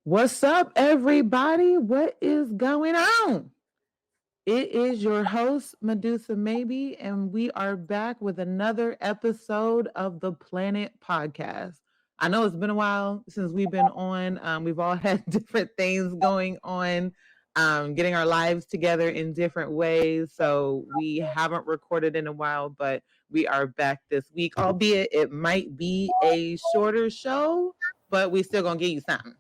What's up, everybody? What is going on? It is your host, Medusa Maybe, and we are back with another episode of the Planet Podcast. I know it's been a while since we've been on. We've all had different things going on, getting our lives together in different ways. So we haven't recorded in a while, but we are back this week, albeit it might be a shorter show, but we still gonna give you something.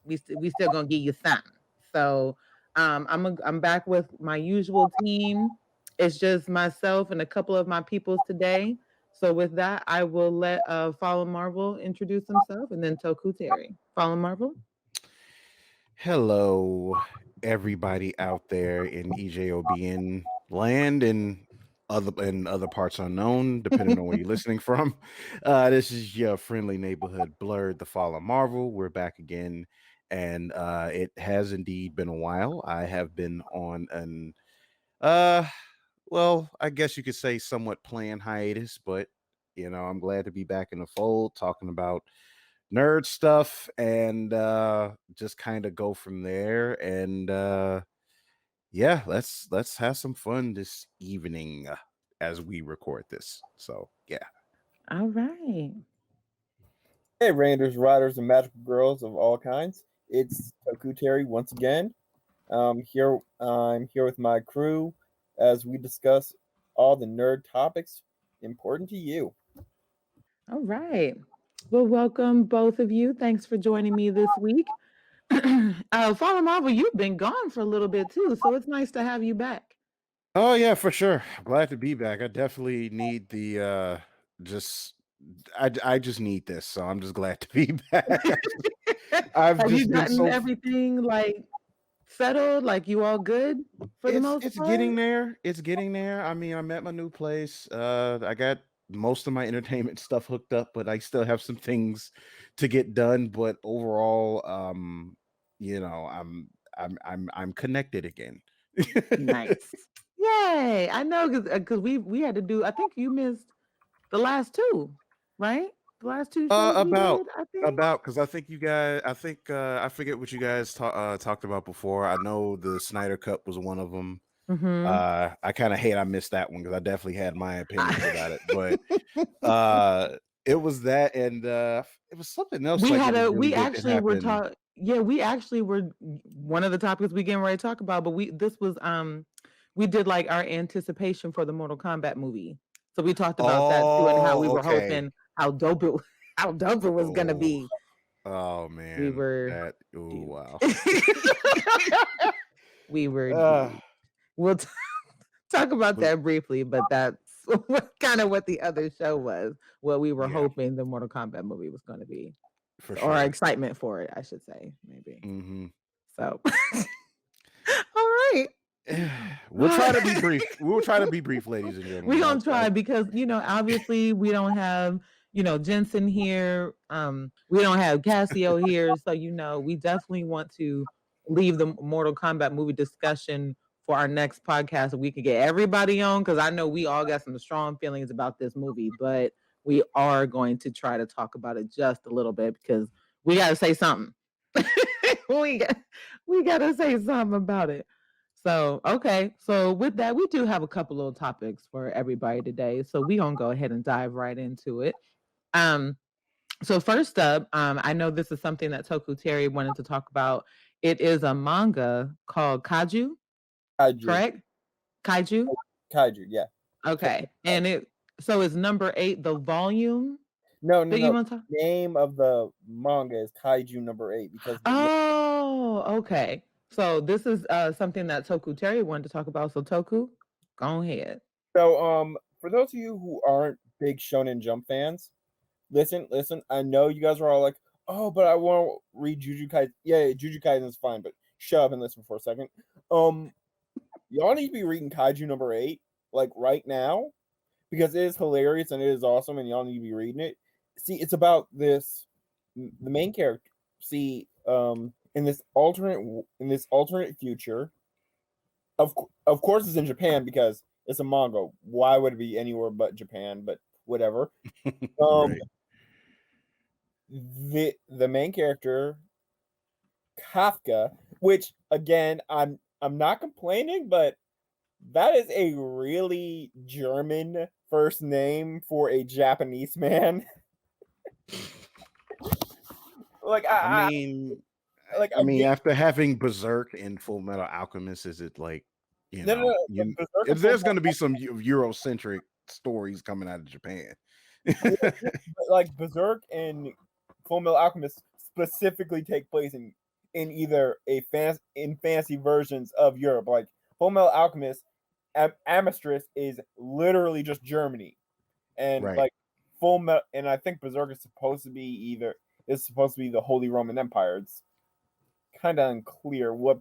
We still gonna give you something. So I'm back with my usual team. It's just myself and a couple of my peoples today. So with that, I will let Fallen Marvel introduce himself, and then Toku Terry. Fallen Marvel. Hello, everybody out there in EJOBN land and other parts unknown, depending on where you're listening from. This is your friendly neighborhood blurred, the Fallen Marvel. We're back again, and it has indeed been a while. I have been on an uh, well, I guess you could say somewhat planned hiatus, but I'm glad to be back in the fold, talking about nerd stuff and just kind of go from there and yeah, let's have some fun this evening as we record this. So yeah. All right. Hey, Rangers, Riders, and Magical Girls of all kinds. It's Toku Terry once again. I'm here with my crew as we discuss all the nerd topics important to you. All right. Well, welcome both of you. Thanks for joining me this week. Fallen Marvel, you've been gone for a little bit too, so it's nice to have you back. Oh yeah, for sure. Glad to be back. I definitely need the just I just need this, so I'm just glad to be back. I've Have you just been gotten so everything like settled? Like you all good for the most it's part? getting there. It's getting there. I mean, I'm at my new place. I got most of my entertainment stuff hooked up, but I still have some things to get done. But overall, you know, I'm connected again. Nice. Yay. I know because we had to do, I think you missed the last two, right? The last two shows we About did, I think. about because I think you guys, I forget what you guys talked about before. I know the Snyder Cup was one of them. Mm-hmm. I kind of hate I missed that one because I definitely had my opinions about it, but uh it was that and it was something else like it was really we good that actually were happened. taught, yeah, we actually were one of the topics we getting ready to talk about, but this was we did like our anticipation for the Mortal Kombat movie. So we talked about that too and how we Oh, were okay. hoping how dope it how dope it was gonna Oh, be. oh We man, were that oh duped. wow. We were uh duped. We'll talk about but that briefly, but that's kind of what the other show was. What we were yeah, hoping the Mortal Kombat movie was going to be, for or our sure. excitement for it, I should say, maybe. Hmm. So, all right. We'll try to be brief. We'll try to be brief, ladies and We're gentlemen. gonna try because obviously we don't have Jensen here. We don't have Cassio here, so we definitely want to leave the Mortal Kombat movie discussion for our next podcast so we can get everybody on because I know we all got some strong feelings about this movie, but we are going to try to talk about it just a little bit because we got to say something. we got we got to say something about it. So, okay. So with that, we do have a couple little topics for everybody today. So we gonna go ahead and dive right into it. Um, so first up, I know this is something that Toku Terry wanted to talk about. It is a manga called Kaiju, Kaiju. correct? Kaiju. Kaiju, yeah. Okay. And it's number 8, the volume No, no, that you no. want to talk. Name of the manga is Kaiju number 8 because Oh, okay. So this is something that Toku Terry wanted to talk about. So Toku, go ahead. for those of you who aren't big Shonen Jump fans, listen. I know you guys are all like, "Oh, but I won't read Jujutsu Kaisen." Yeah, Jujutsu Kaisen is fine, but shut up and listen for a second. Y'all need to be reading Kaiju number 8 like right now because it is hilarious and it is awesome, and y'all need to be reading it. See, it's about the main character. See, in this alternate future, of course it's in Japan because it's a manga. Why would it be anywhere but Japan? But whatever. Um, Right. the main character Kafka, which again, I'm not complaining, but that is a really German first name for a Japanese man. Like I I mean, like I I mean, get after having Berserk and Full Metal Alchemist, is it like no. Berserk and there's going to be some Eurocentric stories coming out of Japan. like Berserk and Full Metal Alchemist specifically take place in either in fantasy versions of Europe. Like Full Metal Alchemist, Amistris is literally just Germany, and Right. like and I think Berserk is supposed to be the Holy Roman Empire. It's kind of unclear what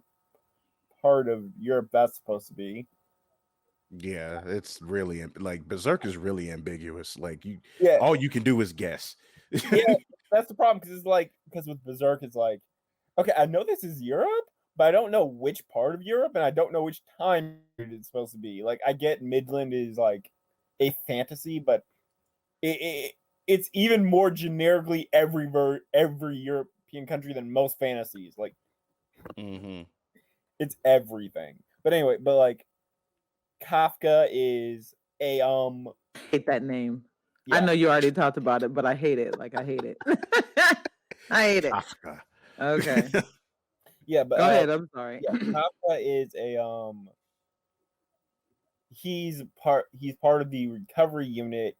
part of Europe that's supposed to be. Yeah, it's really like Berserk is really ambiguous. Like Yeah, all you can do is guess. yeah, that's the problem because with Berserk it's like, okay, I know this is Europe, but I don't know which part of Europe, and I don't know which time period it's supposed to be. Like, I get Midland is like a fantasy, but it's even more generically every European country than most fantasies. Like, Mm-hmm. it's everything. But anyway, like Kafka is a hate that name. I yeah. know you already talked about it, but I hate it. Like I hate it. I hate it. Kafka. Okay. Yeah, but Go ahead. I'm sorry. yeah, Kafka is a he's part of the recovery unit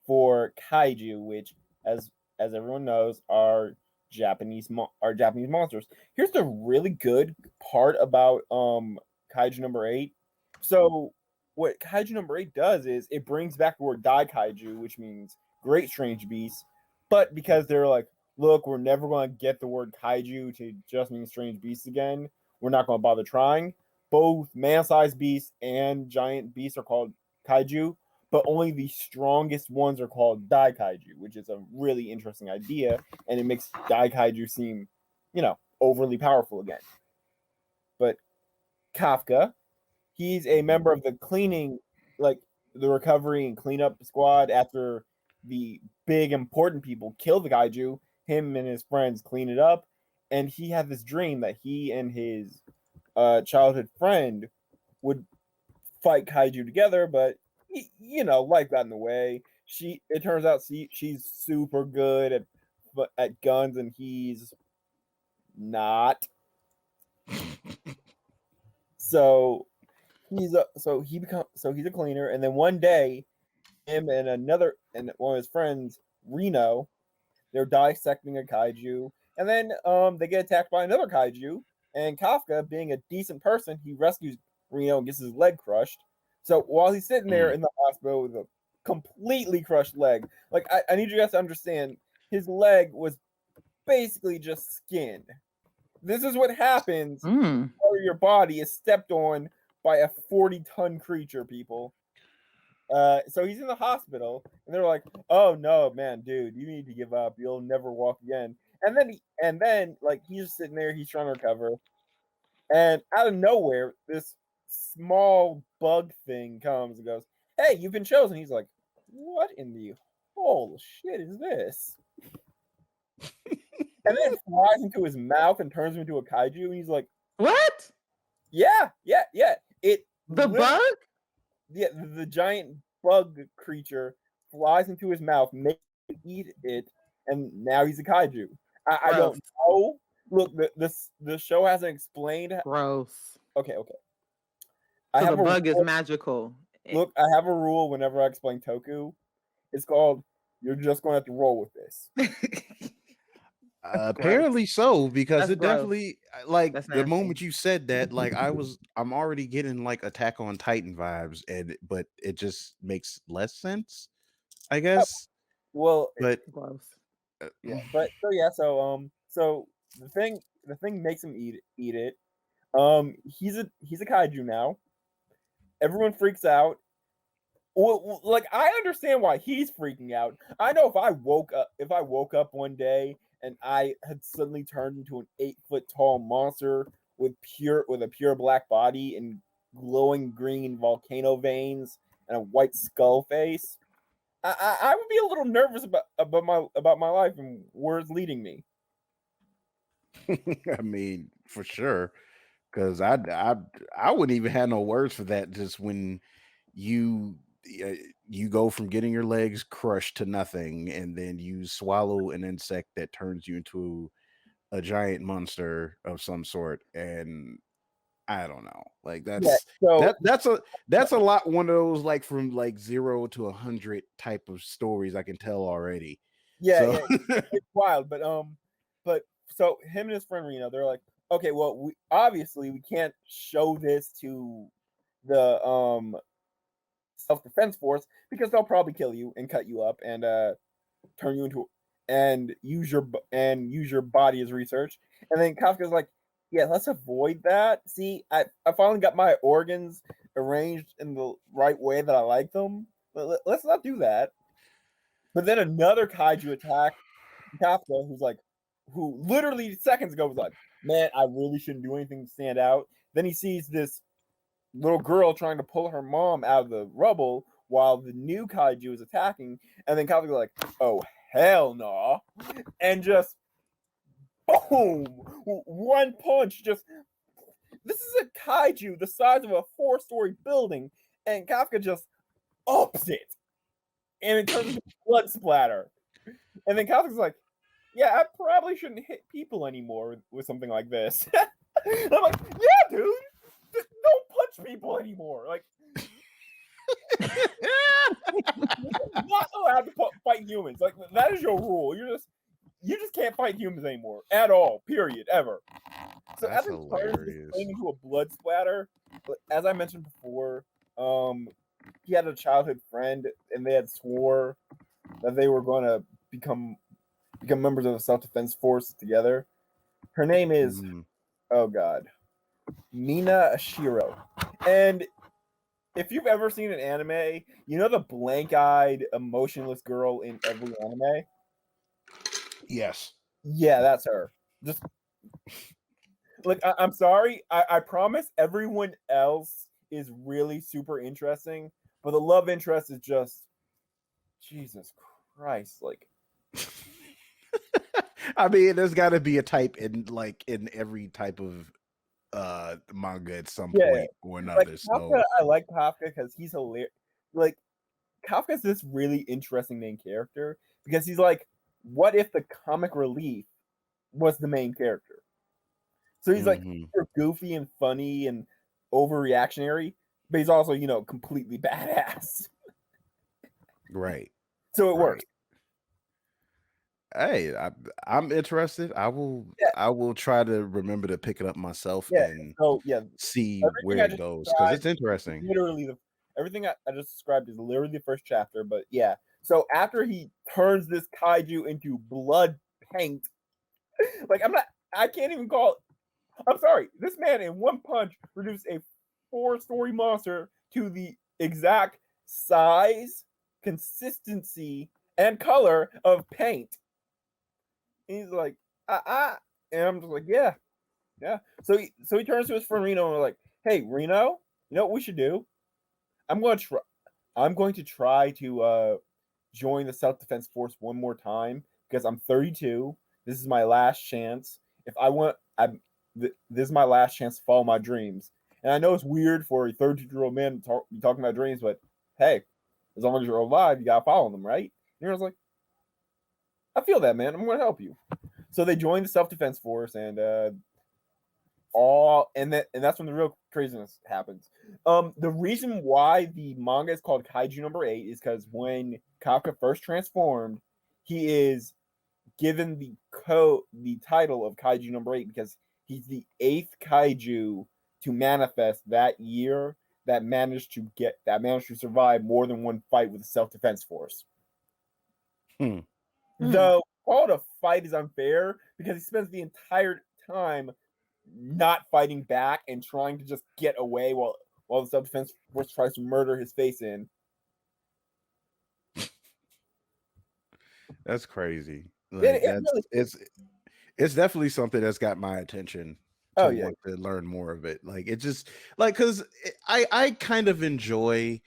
for Kaiju, which as everyone knows are Japanese monsters. Here's the really good part about Kaiju number 8. So what Kaiju number 8 does is it brings back the word Dai Kaiju, which means great strange beasts, but because they're like, look, we're never going to get the word Kaiju to just mean strange beasts again, we're not going to bother trying. Both man-sized beasts and giant beasts are called Kaiju, but only the strongest ones are called Dai Kaiju, which is a really interesting idea, and it makes Dai Kaiju seem, overly powerful again. But Kafka, he's a member of the the recovery and cleanup squad after the big important people kill the Kaiju. Him and his friends clean it up, and he had this dream that he and his childhood friend would fight Kaiju together, but life got in the way. It turns out she's super good at guns, and he's not. So he's a cleaner, and then one day, him and one of his friends, Reno, they're dissecting a kaiju, and then they get attacked by another kaiju. And Kafka, being a decent person, he rescues Reno and gets his leg crushed. So while he's sitting there in the hospital with a completely crushed leg, like I need you guys to understand, his leg was basically just skin. This is what happens when your body is stepped on by a 40-ton creature, people. So he's in the hospital, and they're like, "Oh no, man, dude, you need to give up. You'll never walk again." And then, like, he's just sitting there, he's trying to recover, and out of nowhere, this small bug thing comes and goes, "Hey, you've been chosen." He's like, "What in the whole shit is this?" And then it flies into his mouth and turns him into a kaiju, and he's like, What? Yeah. The bug? Yeah, the giant bug creature flies into his mouth, makes him eat it, and now he's a kaiju. I don't know. Look, the show hasn't explained. Gross. Okay. So the bug is magical. Look, I have a rule whenever I explain Toku. It's called, you're just going to have to roll with this. Apparently so, because That's it definitely That's the nasty. moment you said that, like I'm already getting like Attack on Titan vibes, but it just makes less sense, I guess. Well, But Gross. yeah, but so the thing makes him eat it. He's a kaiju now. Everyone freaks out. Well, like, I understand why he's freaking out. I know if I woke up one day and I had suddenly turned into an 8-foot tall monster with a pure black body and glowing green volcano veins and a white skull face, I would be a little nervous about my life and where it's leading me. I mean, for sure. Because I wouldn't even have no words for that. Just when you uh, you go from getting your legs crushed to nothing, and then you swallow an insect that turns you into a giant monster of some sort, and I don't know. Like Yeah. So that's a lot. One of those like from like 0 to 100 type of stories I can tell already. yeah, So yeah, it's wild. But so him and his friend Reno, they're like, okay, well, we obviously we can't show this to the self defense force because they'll probably kill you and cut you up and turn you into and use your body as research. And then Kafka's like, yeah, let's avoid that. See, I finally got my organs arranged in the right way that I like them. Let's not do that. But then another kaiju attacked Kafka, who literally seconds ago was like, man, I really shouldn't do anything to stand out. Then he sees this little girl trying to pull her mom out of the rubble while the new kaiju is attacking, and then Kafka's like, oh hell no, and just boom, one punch. Just this is a kaiju the size of a 4-story building, and Kafka just ups it, and it turns into blood splatter. And then Kafka's like, yeah, I probably shouldn't hit people anymore with something like this. And I'm like, yeah, dude, don't punch people anymore. Like, you're not allowed to fight humans. Like, that is your rule. You just can't fight humans anymore at all. Period. Ever. So that's after he turns this hilarious. thing into a blood splatter, as I mentioned before, he had a childhood friend, and they had swore that they were going to become members of the self-defense force together. Her name is, oh god, Mina Ashiro. And if you've ever seen an anime, you know the blank-eyed, emotionless girl in every anime? Yes. Yeah, that's her. Just like I'm sorry, I promise everyone else is really super interesting, but the love interest is just Jesus Christ, like I mean, there's got to be a type in every type of manga at some yeah, point or like another. Kafka. So I like Kafka because he's hilarious. Like Kafka's this really interesting main character because he's like, what if the comic relief was the main character? So he's like super goofy and funny and overreactionary, but he's also, completely badass. right. So it Right. works. Hey, I'm interested. Yeah. I will try to remember to pick it up myself Yeah. and So yeah, see everything where I it just goes because it's described interesting. literally everything I just described is literally the first chapter. But yeah, so after he turns this kaiju into blood paint, like I can't even call it. I'm sorry, this man in one punch reduced a 4-story monster to the exact size, consistency, and color of paint. And he's like, and I'm just like, yeah. So he turns to his friend Reno and we're like, hey, Reno, you know what we should do? I'm going to try to join the self defense force one more time because I'm 32. This is my last chance. If I want, this is my last chance to follow my dreams. And I know it's weird for a 32-year-old man to be talking about dreams, but hey, as long as you're alive, you gotta follow them, right? And I was like, I feel that, man. I'm going to help you. So they joined the self defense force, and that's when the real craziness happens. The reason why the manga is called Kaiju number 8 is because when Kafka first transformed, he is given the title of Kaiju number 8 because he's the 8th kaiju to manifest that year that managed to survive more than one fight with the self-defense force. Though call it a fight is unfair because he spends the entire time not fighting back and trying to just get away while the self-defense force tries to murder his face in. That's crazy. Like Really, it's definitely something that's got my attention to want to learn more of it. Like it just like because I kind of enjoy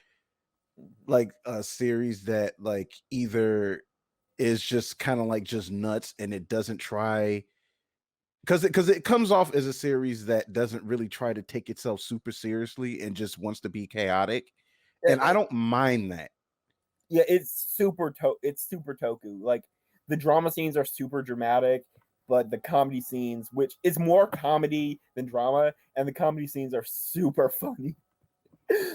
like a series that like either is just kind of like just nuts and it doesn't try because it comes off as a series that doesn't really try to take itself super seriously and just wants to be chaotic, and I don't mind that. Yeah, it's super toku. Like the drama scenes are super dramatic, but the comedy scenes, which is more comedy than drama, and the comedy scenes are super funny.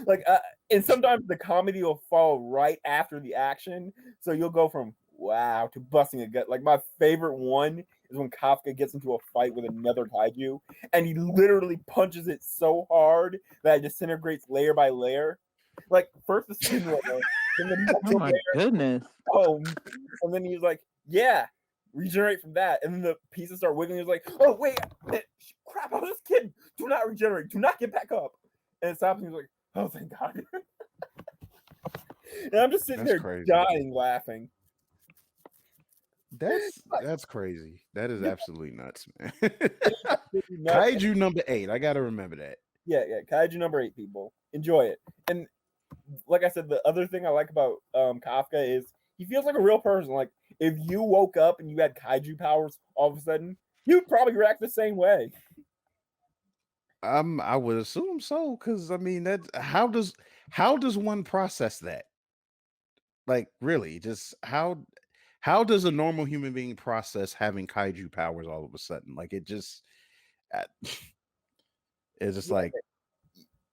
Like, and sometimes the comedy will fall right after the action, so you'll go from wow to busting a gut. Like my favorite one is when Kafka gets into a fight with another kaiju, and he literally punches it so hard that it disintegrates layer by layer. Like first the skin layer, and then he Oh my goodness. oh, and then he's like, yeah, regenerate from that. And then the pieces start wiggling. He's like, oh, wait, crap, I was just kidding. Do not regenerate. Do not get back up. And it stops, and he's like, oh, thank God. And I'm just sitting That's there crazy. dying laughing. That's crazy. That is absolutely nuts, man. Kaiju number 8. I gotta remember that. Yeah, Kaiju number 8, people. Enjoy it. And like I said, the other thing I like about Kafka is he feels like a real person. Like if you woke up and you had kaiju powers all of a sudden, you'd probably react the same way. I would assume so, because I mean that how does one process that? Like really, just how does a normal human being process having kaiju powers all of a sudden? Like it just uh, it's just like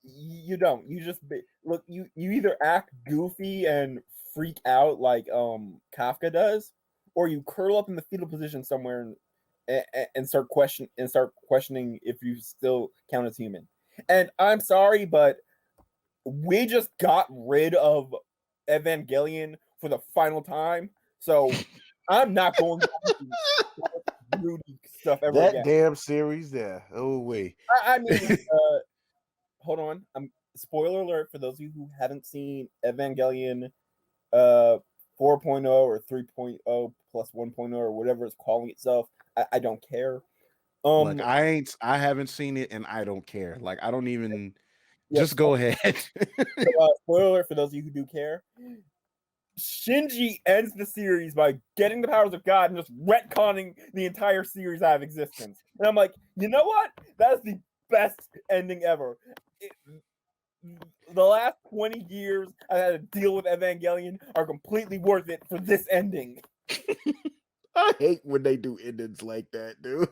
You don't. You just look. You either act goofy and freak out like Kafka does, or you curl up in the fetal position somewhere and start questioning if you still count as human. And I'm sorry, but we just got rid of Evangelion for the final time, so I'm not going to do Rudy stuff ever that again. damn series there. Oh wait. I mean, hold on. Spoiler alert for those of you who haven't seen Evangelion 4.0 or 3.0 plus 1.0 or whatever it's calling itself. I don't care. Look, I haven't seen it and I don't care. Like I don't even just go ahead. Spoiler alert for those of you who do care. Shinji ends the series by getting the powers of God and just retconning the entire series out of existence. And I'm like, you know what? That's the best ending ever. The last 20 years I had to deal with Evangelion are completely worth it for this ending. I hate when they do endings like that, dude.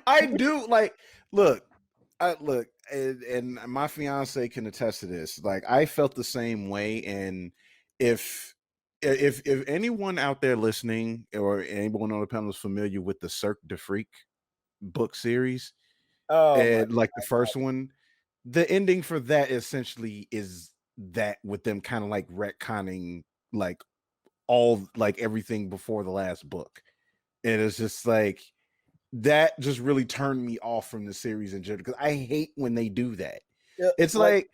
I do like look, and my fiance can attest to this. Like I felt the same way, and if anyone out there listening or anyone on the panel is familiar with the Cirque de Freak book series, and like the first one, the ending for that essentially is that with them kind of like retconning like all like everything before the last book. And it's just like that just really turned me off from the series in general because I hate when they do that. Yeah, it's like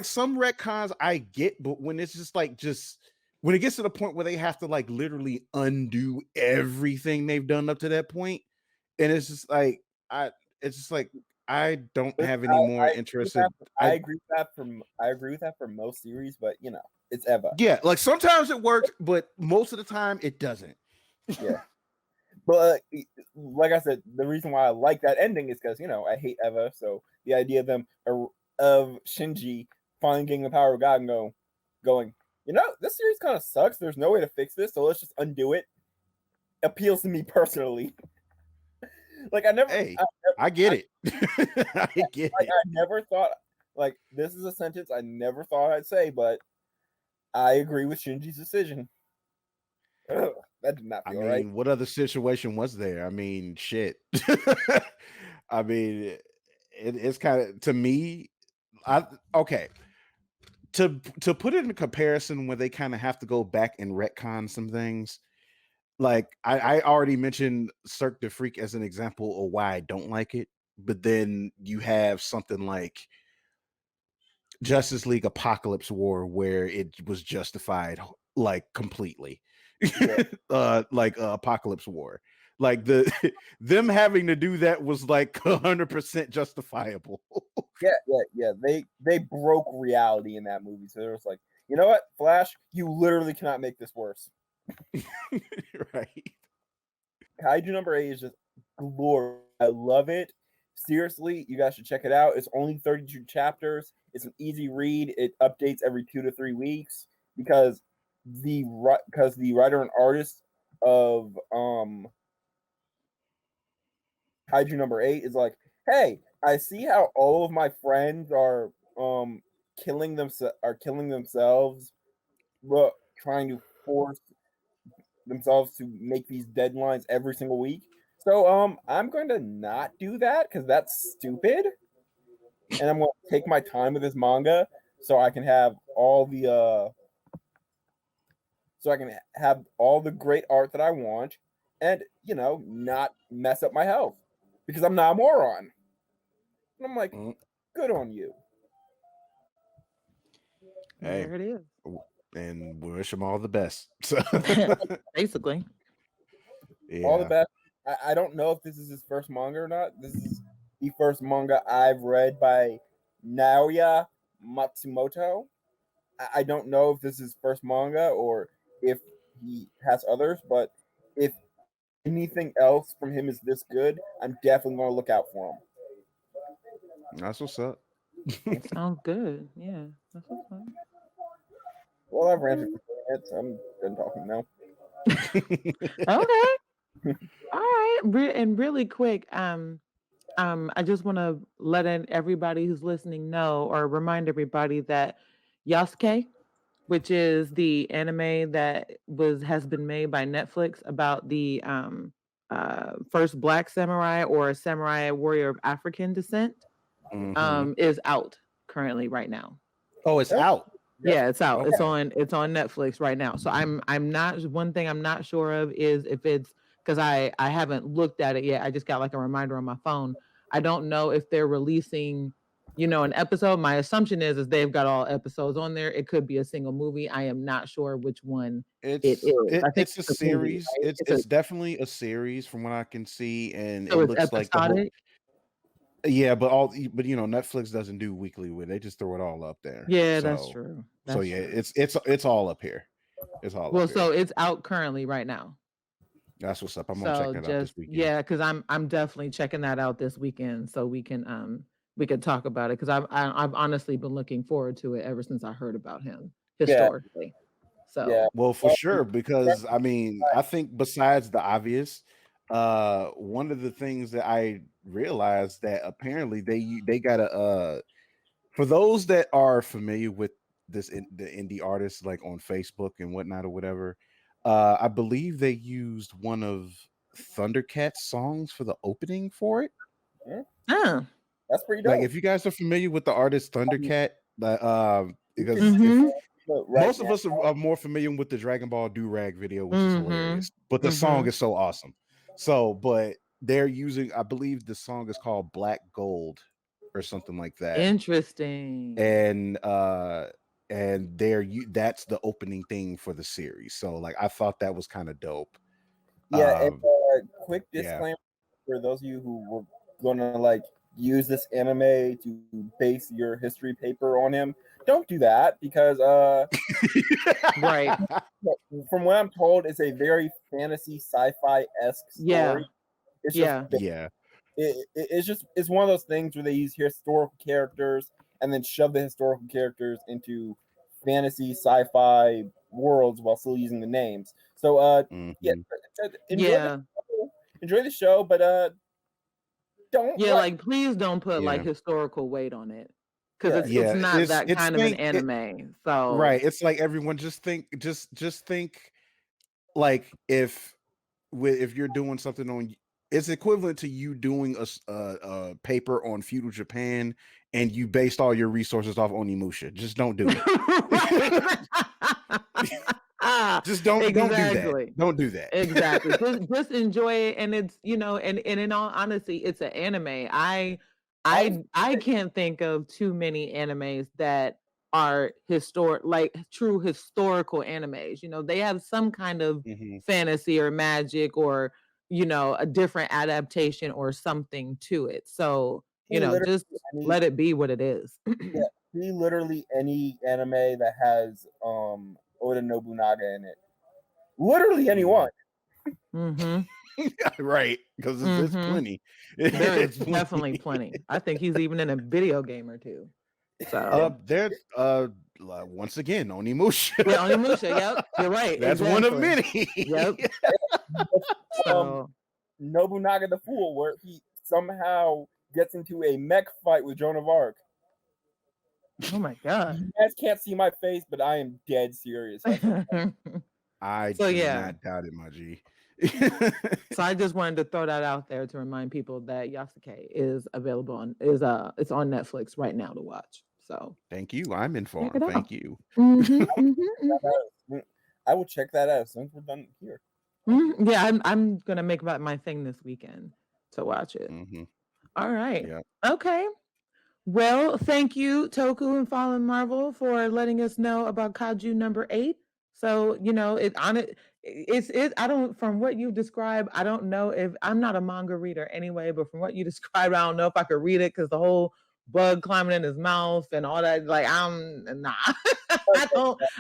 some retcons I get, but when it's just when it gets to the point where they have to like literally undo everything they've done up to that point, and it's just like I don't have any more interest in. I agree with that for most series, but you know, it's Eva. Yeah, like sometimes it works, but most of the time it doesn't. Yeah. But like I said, the reason why I like that ending is because, you know, I hate Eva. So the idea of them of Shinji finally getting the power of God and going, you know, this series kind of sucks. There's no way to fix this, so let's just undo it. Appeals to me personally. Like I get it. I get it. I never thought like this is a sentence I never thought I'd say, but I agree with Shinji's decision. Ugh, that did not feel right. What other situation was there? I mean, shit. I mean, it's kind of to me. Okay. To put it in comparison, where they kind of have to go back and retcon some things. Like I already mentioned Cirque de Freak as an example of why I don't like it, but then you have something like Justice League Apocalypse War where it was justified like completely. Yeah. Like Apocalypse War. Like them having to do that was like 100% justifiable. Yeah. They broke reality in that movie. So it was like, you know what, Flash, you literally cannot make this worse. Right. Kaiju number 8 is just glorious. I love it. Seriously, you guys should check it out. It's only 32 chapters. It's an easy read. It updates every 2 to 3 weeks because the writer and artist of Kaiju number 8 is like, hey, I see how all of my friends are killing themselves, but trying to force themselves to make these deadlines every single week. So I'm going to not do that because that's stupid. And I'm going to take my time with this manga so I can have all the great art that I want and not mess up my health because I'm not a moron. And I'm like, good on you. Hey, There it is. and we wish them all the best. So Basically. All the yeah. best. I don't know if this is his first manga or not. This is the first manga I've read by Naoya Matsumoto. I don't know if this is his first manga or if he has others, but if anything else from him is this good, I'm definitely going to look out for him. That's what's up. Sounds good. Yeah. That's what's up. Well, I've ranted for 2 minutes. I'm done talking now. Okay. All right. And really quick, I just want to let everybody who's listening know or remind everybody that Yasuke, which is the anime that has been made by Netflix about the first Black samurai or samurai warrior of African descent, is out currently right now. Oh, it's out. Yeah, it's out. Okay. It's on Netflix right now. So I'm not, one thing I'm not sure of is if it's, because I haven't looked at it yet. I just got like a reminder on my phone. I don't know if they're releasing, an episode. My assumption is they've got all episodes on there. It could be a single movie. I am not sure which one it is. I think It's a series. right? It's definitely a series from what I can see, and So it it's looks like the whole. episodic. Yeah, but Netflix doesn't do weekly with. They just throw it all up there. Yeah, that's true. So yeah, it's all up here. It's all well, up here. so it's out currently right now. That's what's up. I'm gonna check that out this weekend. Yeah, because I'm definitely checking that out this weekend so we can talk about it because I've honestly been looking forward to it ever since I heard about him historically. So yeah. Well, for sure, because I mean, I think besides the obvious, one of the things that I realized that apparently they got a for those that are familiar with the indie artists like on Facebook and whatnot or whatever, I believe they used one of Thundercat's songs for the opening for it. That's pretty dope. Like if you guys are familiar with the artist Thundercat, because most of us are more familiar with the Dragon Ball Do-Rag video, which is hilarious, but the song is so awesome. So, but they're using, I believe the song is called Black Gold or something like that. Interesting. And that's the opening thing for the series. So like I thought that was kind of dope. Yeah, and quick disclaimer for those of you who were gonna like use this anime to base your history paper on him. Don't do that because right. From what I'm told, it's a very fantasy sci-fi-esque story. It's one of those things where they use historical characters and then shove the historical characters into fantasy sci-fi worlds while still using the names. So enjoy the show, but don't like please don't put like historical weight on it. Because it's not that kind of an anime. So right. It's like everyone just think like if you're doing something on, it's equivalent to you doing a paper on feudal Japan and you based all your resources off Onimusha. Just don't do it. Just don't do that. Don't do that. Exactly. just enjoy it. And it's, and in all honesty, it's an anime. I can't think of too many animes that are true historical animes. They have some kind of fantasy or magic or a different adaptation or something to it. So just let it be what it is. See literally any anime that has Oda Nobunaga in it. Literally anyone. Right, because it's Mhm. plenty. There is It's definitely plenty. plenty. I think he's even in a video game or two. So There's once again Onimusha. yeah, Onimusha. Yep, you're right. That's one of Exactly. many. Yep. um, So Nobunaga the Fool, where he somehow gets into a mech fight with Joan of Arc. oh my god. You guys can't see my face, but I am dead serious. I So do yeah. not doubt it, my G. So I just wanted to throw that out there to remind people that Yasuke is available on it's on Netflix right now to watch. So Thank you. I'm check informed. it out. Thank you. I will check that out as soon as we're done here. Yeah, I'm gonna make that my thing this weekend to watch it. Mhm. All right. Yeah. Okay. Well, thank you, Toku and Fallen Marvel, for letting us know about Kaiju number 8. So, I don't, from what you described, I don't know if I'm not a manga reader anyway, but from what you described, I don't know if I could read it because the whole bug climbing in his mouth and all that, like I'm nah.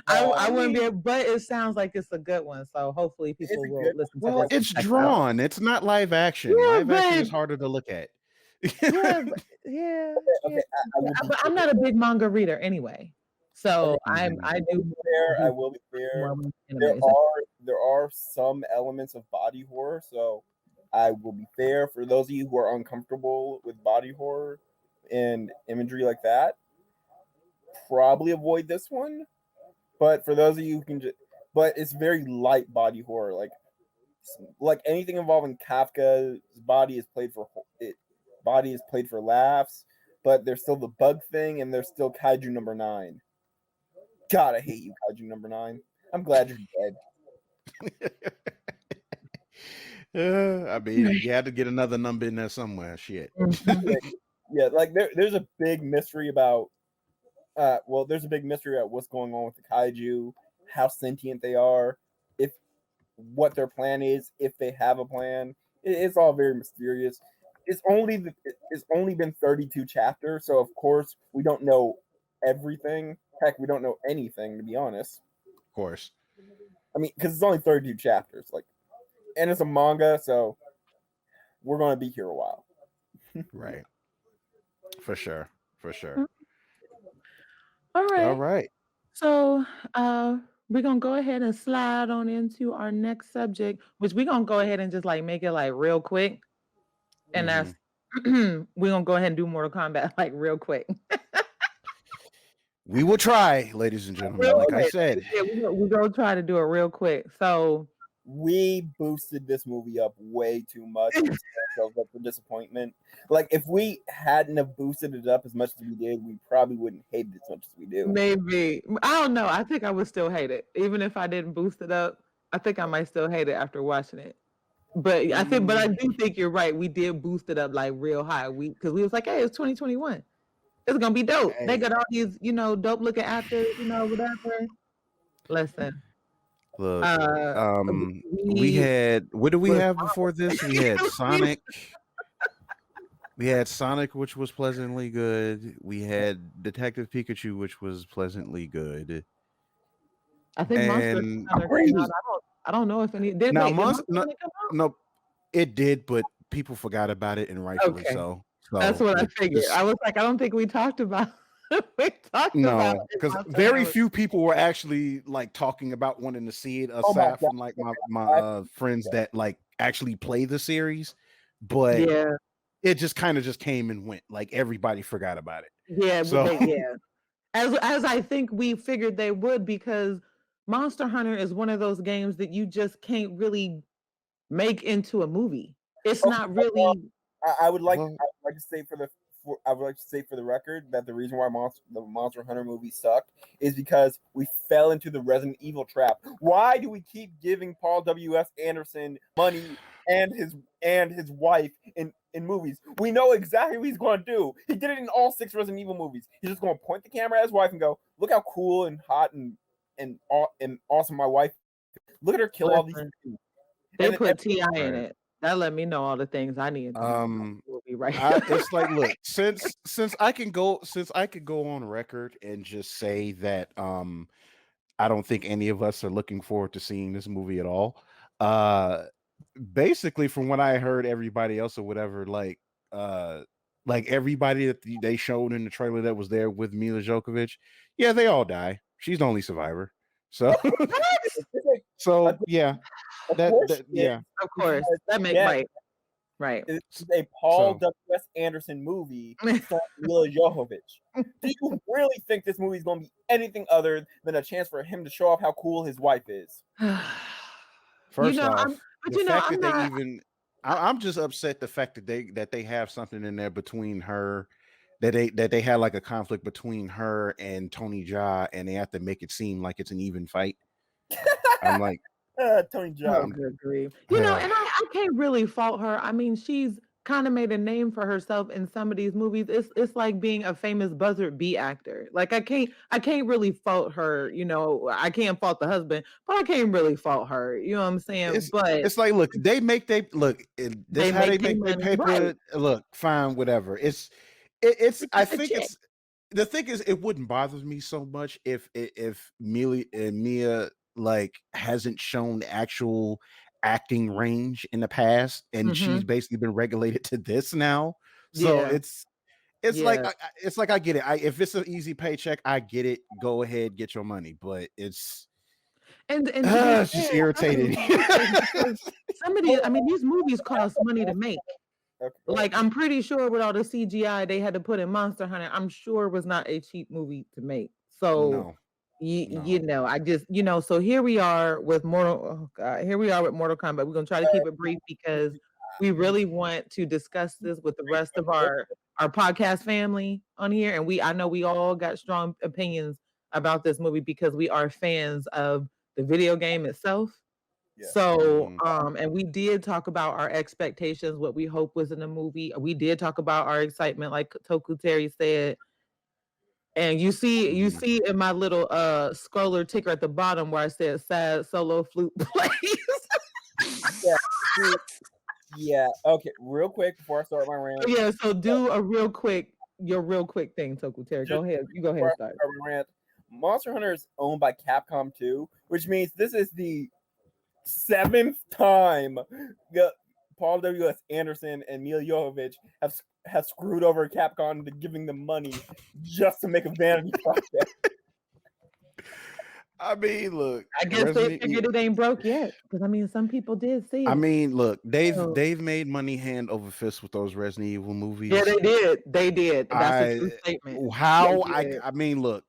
I wouldn't be able, but it sounds like it's a good one. So hopefully people will listen to Well, this. it's drawn. It's not live action. Yeah, Live action is but harder to look at. yeah, but I'm not a big manga reader anyway. So I do I will be fair. There are some elements of body horror, so I will be fair for those of you who are uncomfortable with body horror and imagery like that. Probably avoid this one, but for those of you who can but it's very light body horror, like anything involving Kafka's body is played for laughs, but there's still the bug thing, and there's still Kaiju number 9. God, I hate you, Kaiju number 9. I'm glad you're dead. I mean, you had to get another number in there somewhere. Shit. Yeah, like there's a big mystery about. There's a big mystery about what's going on with the Kaiju, how sentient they are, what their plan is, if they have a plan. It's all very mysterious. It's only been 32 chapters, so of course we don't know everything. Heck, we don't know anything, to be honest. Of course. I mean, because it's only 32 chapters, and it's a manga, so we're going to be here a while. Right. For sure. All All right. So we're gonna go ahead and slide on into our next subject, which we're gonna go ahead and just like make it like real quick. And that's we're gonna go ahead and do Mortal Kombat like real quick. We will try, ladies and gentlemen. Like I said, we're gonna try to do it real quick. So we boosted this movie up way too much for disappointment. Like if we hadn't have boosted it up as much as we did, we probably wouldn't hate it as much as we do. Maybe. I don't know. I think I would still hate it. Even if I didn't boost it up, I think I might still hate it after watching it. But I do think you're right. We did boost it up like real high. Because we was like, hey, it's 2021. It's gonna be dope. Hey. They got all these, dope looking actors, whatever. Listen. Look, we had, what do we have before this? We had Sonic. We had Sonic, which was pleasantly good. We had Detective Pikachu, which was pleasantly good. I think Monster I don't know if any did. Now, no, it did, but people forgot about it, and rightfully so. That's what I figured. I was like, I don't think we talked about. No, because very few people were actually like talking about wanting to see it, aside from like my friends that like actually play the series. But it just kind of just came and went. Like everybody forgot about it. Yeah, so as I think we figured they would, because Monster Hunter is one of those games that you just can't really make into a movie. It's not really. I would like to say for the record that the reason why the Monster Hunter movie sucked is because we fell into the Resident Evil trap. Why do we keep giving Paul W.S. Anderson money and his wife in movies? We know exactly what he's going to do. He did it in all 6 Resident Evil movies. He's just going to point the camera at his wife and go, "Look how cool and hot and awesome my wife. Look at her kill all these people." They put T.I. in it. That let me know all the things I need. We'll be right. It's like, look, since I can go on record and just say that I don't think any of us are looking forward to seeing this movie at all. basically from what I heard, everybody else or whatever, like everybody that they showed in the trailer that was there with Mila Djokovic, yeah, they all die. She's the only survivor. So, It's like, so yeah, of course she is, yeah. Of course, because that make again, right. this is a Paul So W.S. Anderson movie starring Mila Jovovich. Do you really think this movie is going to be anything other than a chance for him to show off how cool his wife is? first I'm off, but the fact I'm that they not. even I'm just upset the fact that they have something in there between her that they had like a conflict between her and Tony Jaa and they have to make it seem like it's an even fight. I'm like, Tony Oh, Jaa. good grief. uh, And I can't really fault her. I mean, she's kind of made a name for herself in some of these movies. It's like being a famous buzzard B actor. Like I can't really fault her, I can't fault the husband, but I can't really fault her. You know what I'm saying? But it's like, look, this they how they make their make their money right. paper. Look, fine, whatever. It's They I cut the think check. it's the thing is it wouldn't bother me so much if Mia like hasn't shown actual acting range in the past and she's Hmm. basically been regulated to this now. So Yeah. it's like Yeah. it's like I get it. If it's an easy paycheck, I get it. Go ahead, get your money. But And to be it's just fair, irritating. because some of these, I mean, these movies cost money to make. Okay. Like, I'm pretty sure with all the CGI they had to put in Monster Hunter, I'm sure it was not a cheap movie to make. So, No, you no. know, I just, so here we are with here we are with Mortal Kombat. We're gonna try to keep it brief because we really want to discuss this with the rest of our podcast family on here. And I know we all got strong opinions about this movie because we are fans of the video game itself. Yeah. So, Mhm. and we did talk about our expectations, what we hope was in the movie. We did talk about our excitement, like Toku Terry said. And you Mhm. see in my little scroller ticker at the bottom where I said sad solo flute plays. Yeah. Yeah. Okay. Real quick before I start my rant. Yeah, so do your real quick thing, Toku Terry. Go ahead. You go ahead and start. Start my rant. Monster Hunter is owned by Capcom too, which means this is the 7th time Paul W.S. Anderson and Mila Jovovich have screwed over Capcom into giving them money just to make a vanity project. I mean, look, I guess they figured it ain't broke yet. Because I mean, some people did see I it. mean, look, So, they've made money hand over fist with those Resident Evil movies. yeah, they did. They did. That's a true I statement. how They did. I mean, look,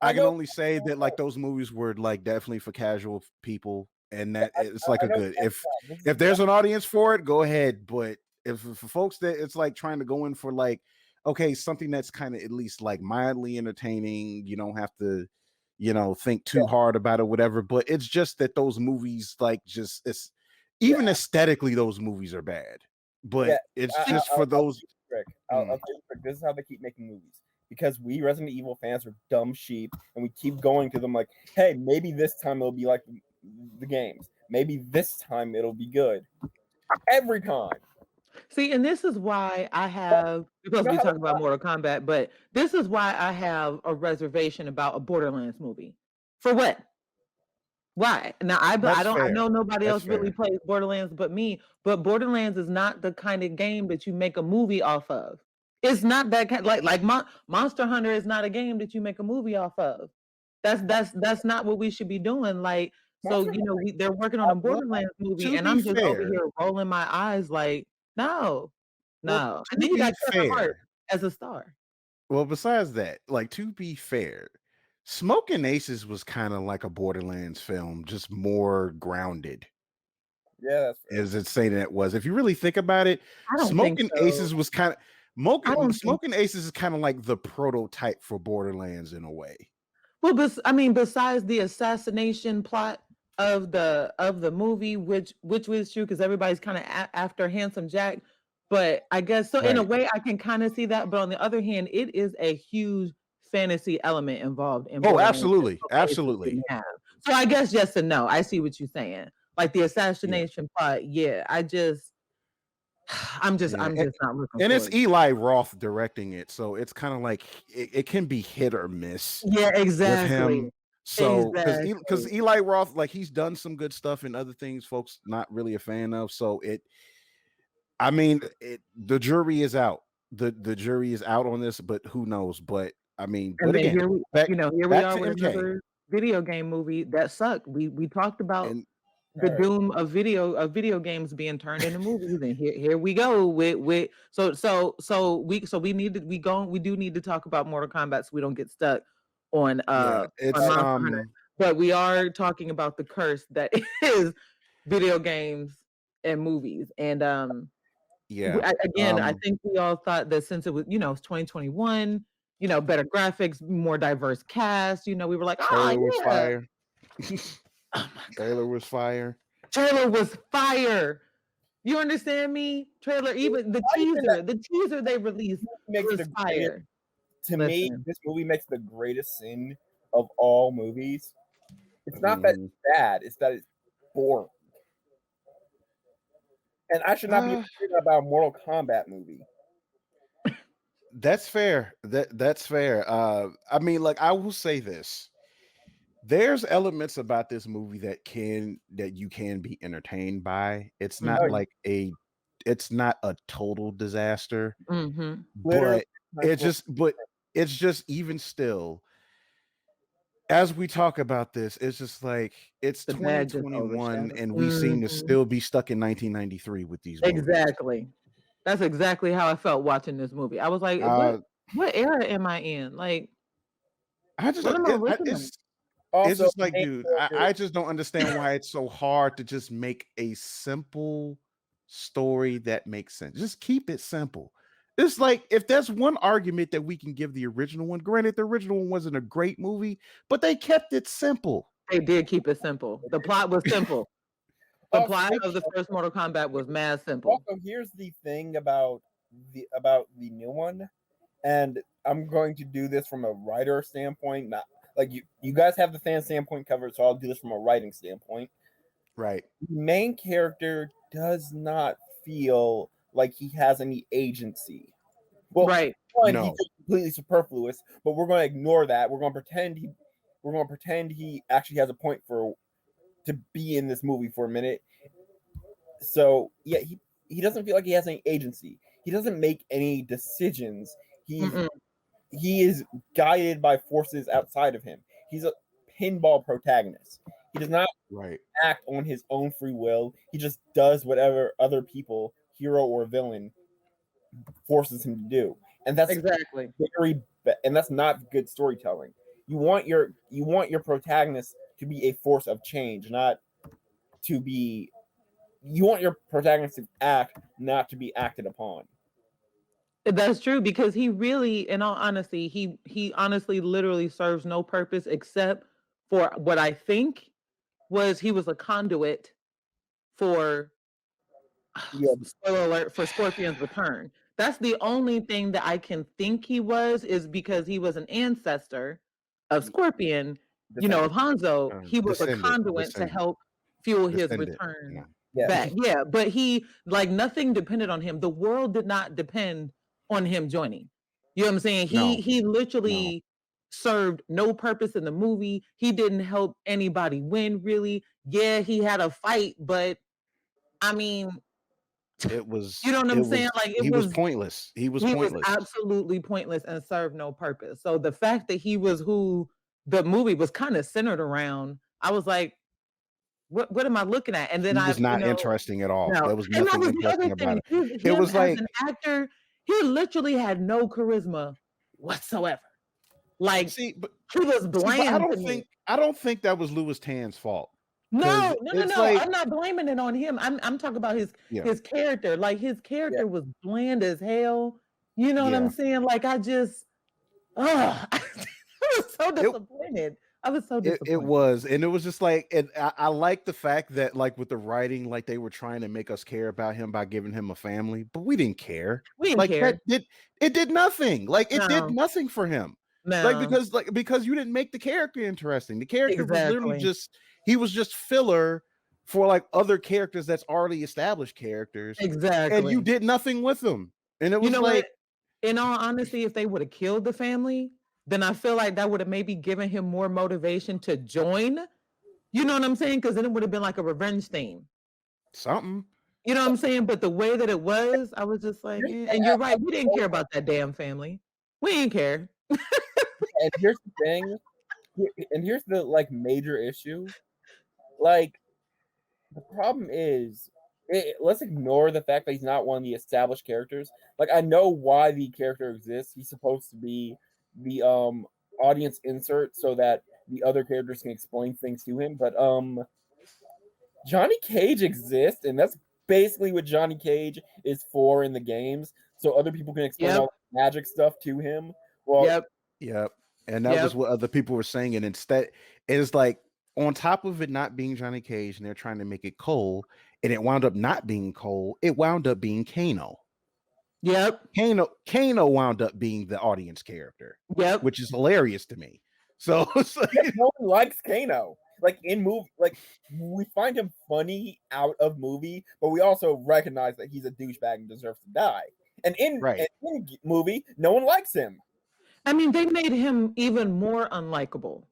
I I can know. only say that like those movies were like definitely for casual people, and that I, it's like I a know. good This is if there's an audience for it, go ahead. But if for folks that it's like trying to go in for like okay something that's kind of at least like mildly entertaining, you don't have to think too hard about it, whatever. But it's just that those movies like just it's yeah, even aesthetically those movies are bad. But yeah. it's I, just I'll, for I'll those. tell you the trick. I'll Mm. tell you the trick. This is how they keep making movies. Because we Resident Evil fans are dumb sheep, and we keep going to them like, "Hey, maybe this time it'll be like the games. Maybe this time it'll be good." Every time. See, and this is why I But have, you because know we how talk about Mortal Kombat, but this is why I have a reservation about a Borderlands movie. For what? Why? Now That's I fair. know nobody That's else really fair. plays Borderlands but me, but Borderlands is not the kind of game that you make a movie off of. It's not that kind like Monster Hunter is not a game that you make a movie off of. That's not what we should be doing. Like, so Monster they're working on a Hunter, Borderlands movie, To and be I'm just over fair, here rolling my eyes like, no, well, no. And to then you be got Kevin Hart fair, as a star. well, besides that, like to be fair, Smoking Aces was kind of like a Borderlands film, just more grounded, yeah, that's fair. as it's saying that was. If you really think about it, I don't think Smoking so. Aces was kind of I don't think Smoking Aces is kind of like the prototype for Borderlands in a way. Well, I mean, besides the assassination plot of the movie, which was true because everybody's kind of after Handsome Jack, but I guess so. In a Right. way, I can kind of see that. But on the other hand, it is a huge fantasy element involved in Oh, Borderlands that absolutely. Smoke Aces Absolutely. didn't have. So I guess yes and no. I see what you're saying. Like the Yeah. assassination plot, yeah. Yeah. I'm just not looking And it's forward. Eli Roth directing it, so it's kind of like it can be hit or miss Yeah, with exactly. him. So because Exactly. Eli Roth, like he's done some good stuff and other things folks not really a fan of. So the jury is out. The jury is out on this, but who knows? But I mean, And but then again, here we back are to with MK another video game movie that sucked. We talked about and the Alright. doom of video games being turned into movies, and here we go with we do need to talk about Mortal Kombat so we don't get stuck on yeah, it's Monster Hunter. But we are talking about the curse that is video games and movies. And yeah. I think we all thought that since it was, it's 2021, better graphics, more diverse cast, we were like, Trailer was yeah. fire. Oh my Trailer was fire. Trailer was fire. You understand me? Trailer, even the teaser they released Makes was the greatest, fire. to me, Listen. this movie makes the greatest sin of all movies. It's not that it's bad, it's that it's boring. And I should not be afraid about a Mortal Kombat movie. That's fair. That's fair. I mean, like I will say this. There's elements about this movie that you can be entertained by. It's not Mhm. like it's not a total disaster, Mhm. Literally, but it's just even still, as we talk about this, it's just like it's The bad just 2021 overshadowed. and we seem to Mhm. still be stuck in 1993 with these movies. Exactly. That's exactly how I felt watching this movie. I was like, Uh, what era am I in? Like, I just what am I looking at? it's also just like, main dude, character- I just don't understand why it's so hard to just make a simple story that makes sense. Just keep it simple. It's like if there's one argument that we can give the original one, granted, the original one wasn't a great movie, but they kept it simple. They did keep it simple. The plot was simple. The Also, plot of the first Mortal Kombat was mad simple. Also, here's the thing about the new one, and I'm going to do this from a writer standpoint, not like you guys have the fan standpoint covered, so I'll do this from a writing standpoint. Right. The main character does not feel like he has any agency. Well, Right. one, No. he's completely superfluous, but we're going to ignore that. We're going to pretend he actually has a point to be in this movie for a minute. So yeah, he doesn't feel like he has any agency. He doesn't make any decisions. He is guided by forces outside of him. He's a pinball protagonist. He does not Right. act on his own free will. He just does whatever other people, hero or villain, forces him to do. And that's exactly and that's not good storytelling. You want your protagonist to be a force of change, not to be. You want your protagonist to act, not to be acted upon. That's true, because he really, in all honesty, he honestly literally serves no purpose except for what I think was he was a conduit for Yeah. spoiler alert, for Scorpion's return. That's the only thing that I can think he was, is because he was an ancestor of Scorpion, of Hanzo. He was a conduit to help fuel his return back. Yeah, but he, like, nothing depended on him. The world did not depend on him joining. You know what I'm saying? He literally served no purpose in the movie. He didn't help anybody win, really. Yeah, he had a fight, but I mean, it was, you know what I'm saying? Like, he was pointless. He was pointless. Was absolutely pointless and served no purpose. So the fact that he was who the movie was kind of centered around, I was like, what am I looking at? And then he was not interesting at all. No. There was And that nothing was the interesting other about thing. it. It was like an actor, he literally had no charisma whatsoever. Like, he was bland. I don't think that was Louis Tan's fault. No. I'm not blaming it on him. I'm talking about his character. Like, his character was bland as hell. You know what I'm saying? Like, I was so disappointed. I was so disappointed. It was, and it was just like, and I like the fact that, like, with the writing, like they were trying to make us care about him by giving him a family, but we didn't care. We didn't care. It did nothing. Like, it did No. nothing for him. No. Because you didn't make the character interesting. The character was literally he was just filler for like other characters that's already established characters. Exactly. And you did nothing with them. And it was what? In all honesty, if they would have killed the family, then I feel like that would have maybe given him more motivation to join. You know what I'm saying? Because then it would have been like a revenge theme. Something. You know what I'm saying? But the way that it was, I was just like, eh. And you're right, we didn't care about that damn family. We didn't care. And here's the thing, and here's the like major issue. Like, the problem is, let's ignore the fact that he's not one of the established characters. Like, I know why the character exists. He's supposed to be the audience insert so that the other characters can explain things to him. But Johnny Cage exists, and that's basically what Johnny Cage is for in the games, so other people can explain all the magic stuff to him. Well, Yep. And that was what other people were saying. And instead, it's like, on top of it not being Johnny Cage, and they're trying to make it Cole, and it wound up not being Cole, it wound up being Kano. Kano wound up being the audience character. Which is hilarious to me. So no one likes Kano. Like, in movie, like, we find him funny out of movie, but we also recognize that he's a douchebag and deserves to die. And in movie, no one likes him. I mean, they made him even more unlikable.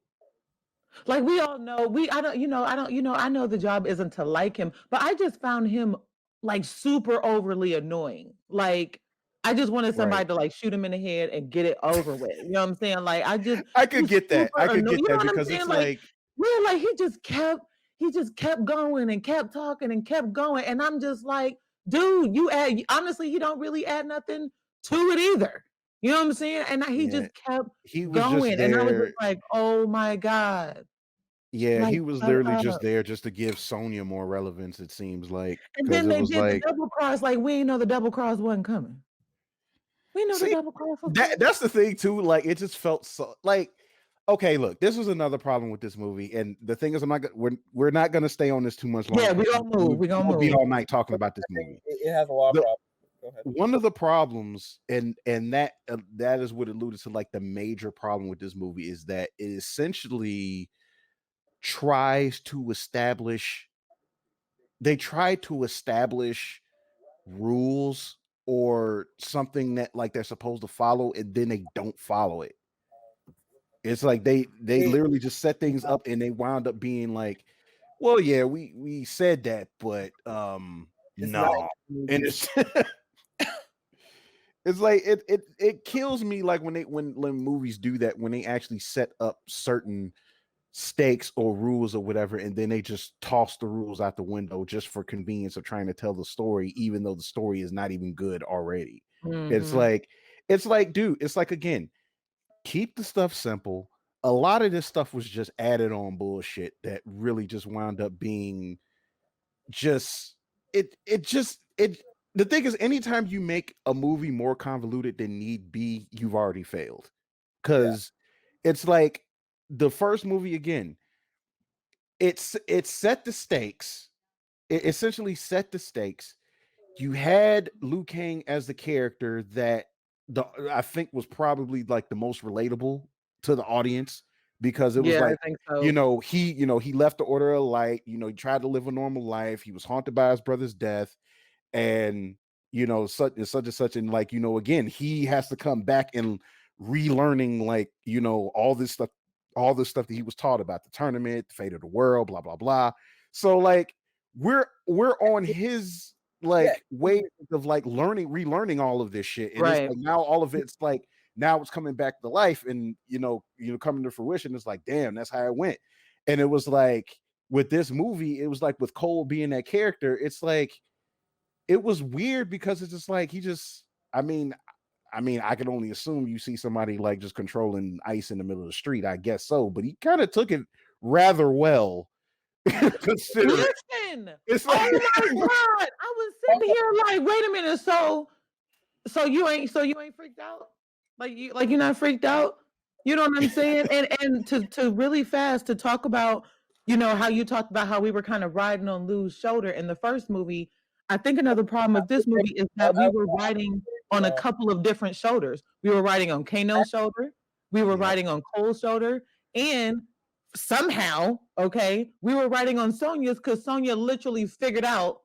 Like, we all know, I know the job isn't to like him, but I just found him like super overly annoying. Like, I just wanted somebody to like shoot him in the head and get it over with. You know what I'm saying? Like, I could get that. I could get that because it's like, he just kept going and kept talking and kept going. And I'm just like, dude, honestly, you don't really add nothing to it either. You know what I'm saying? And he just kept going. And I was just like, oh my God. Yeah, like, he was literally just there just to give Sonya more relevance, it seems like. And then they did the double cross, like, we didn't know the double cross wasn't coming. We know the double cross was coming. That's the thing too. Like, it just felt so like, okay, look, this was another problem with this movie. And the thing is, we're not gonna stay on this too much longer. Yeah, we're gonna move. We're gonna be all night talking about this movie. It has a lot of problems. Go ahead. One of the problems, and that is what alluded to like the major problem with this movie, is that it essentially tries to establish rules or something that like they're supposed to follow, and then they don't follow it. It's like they literally just set things up and they wound up being like, well, yeah, we said that, but no. And it's it's like it kills me like when movies do that, when they actually set up certain stakes or rules or whatever, and then they just toss the rules out the window just for convenience of trying to tell the story, even though the story is not even good already. It's like, dude, it's like, again, keep the stuff simple. A lot of this stuff was just added on bullshit that really just wound up being just the thing is, anytime you make a movie more convoluted than need be, you've already failed. Because it's like, the first movie, again, it set the stakes. It essentially set the stakes. You had Liu Kang as the character that I think was probably like the most relatable to the audience, because it was like, I think so. he left the Order of Light, he tried to live a normal life. He was haunted by his brother's death, and such and such, and like, again, he has to come back and relearning like, all this stuff that he was taught about the tournament, the fate of the world, blah blah blah. So like, we're on his like way of like relearning all of this shit, and it's like, now all of it's like, now it's coming back to life, and coming to fruition. It's like, damn, that's how it went. And it was like, with this movie, it was like, with Cole being that character, it's like, it was weird, because it's just like, I mean, I can only assume you see somebody like just controlling ice in the middle of the street. I guess so, but he kind of took it rather well. Listen, it's like, oh my God, I was sitting here like, wait a minute, so you ain't freaked out? Like you're not freaked out? You know what I'm saying? and to really fast to talk about, how you talked about how we were kind of riding on Lou's shoulder in the first movie. I think another problem with this movie is that we were riding on a couple of different shoulders. We were riding on Kano's shoulder, we were riding on Cole's shoulder, and somehow, we were riding on Sonya's, because Sonya literally figured out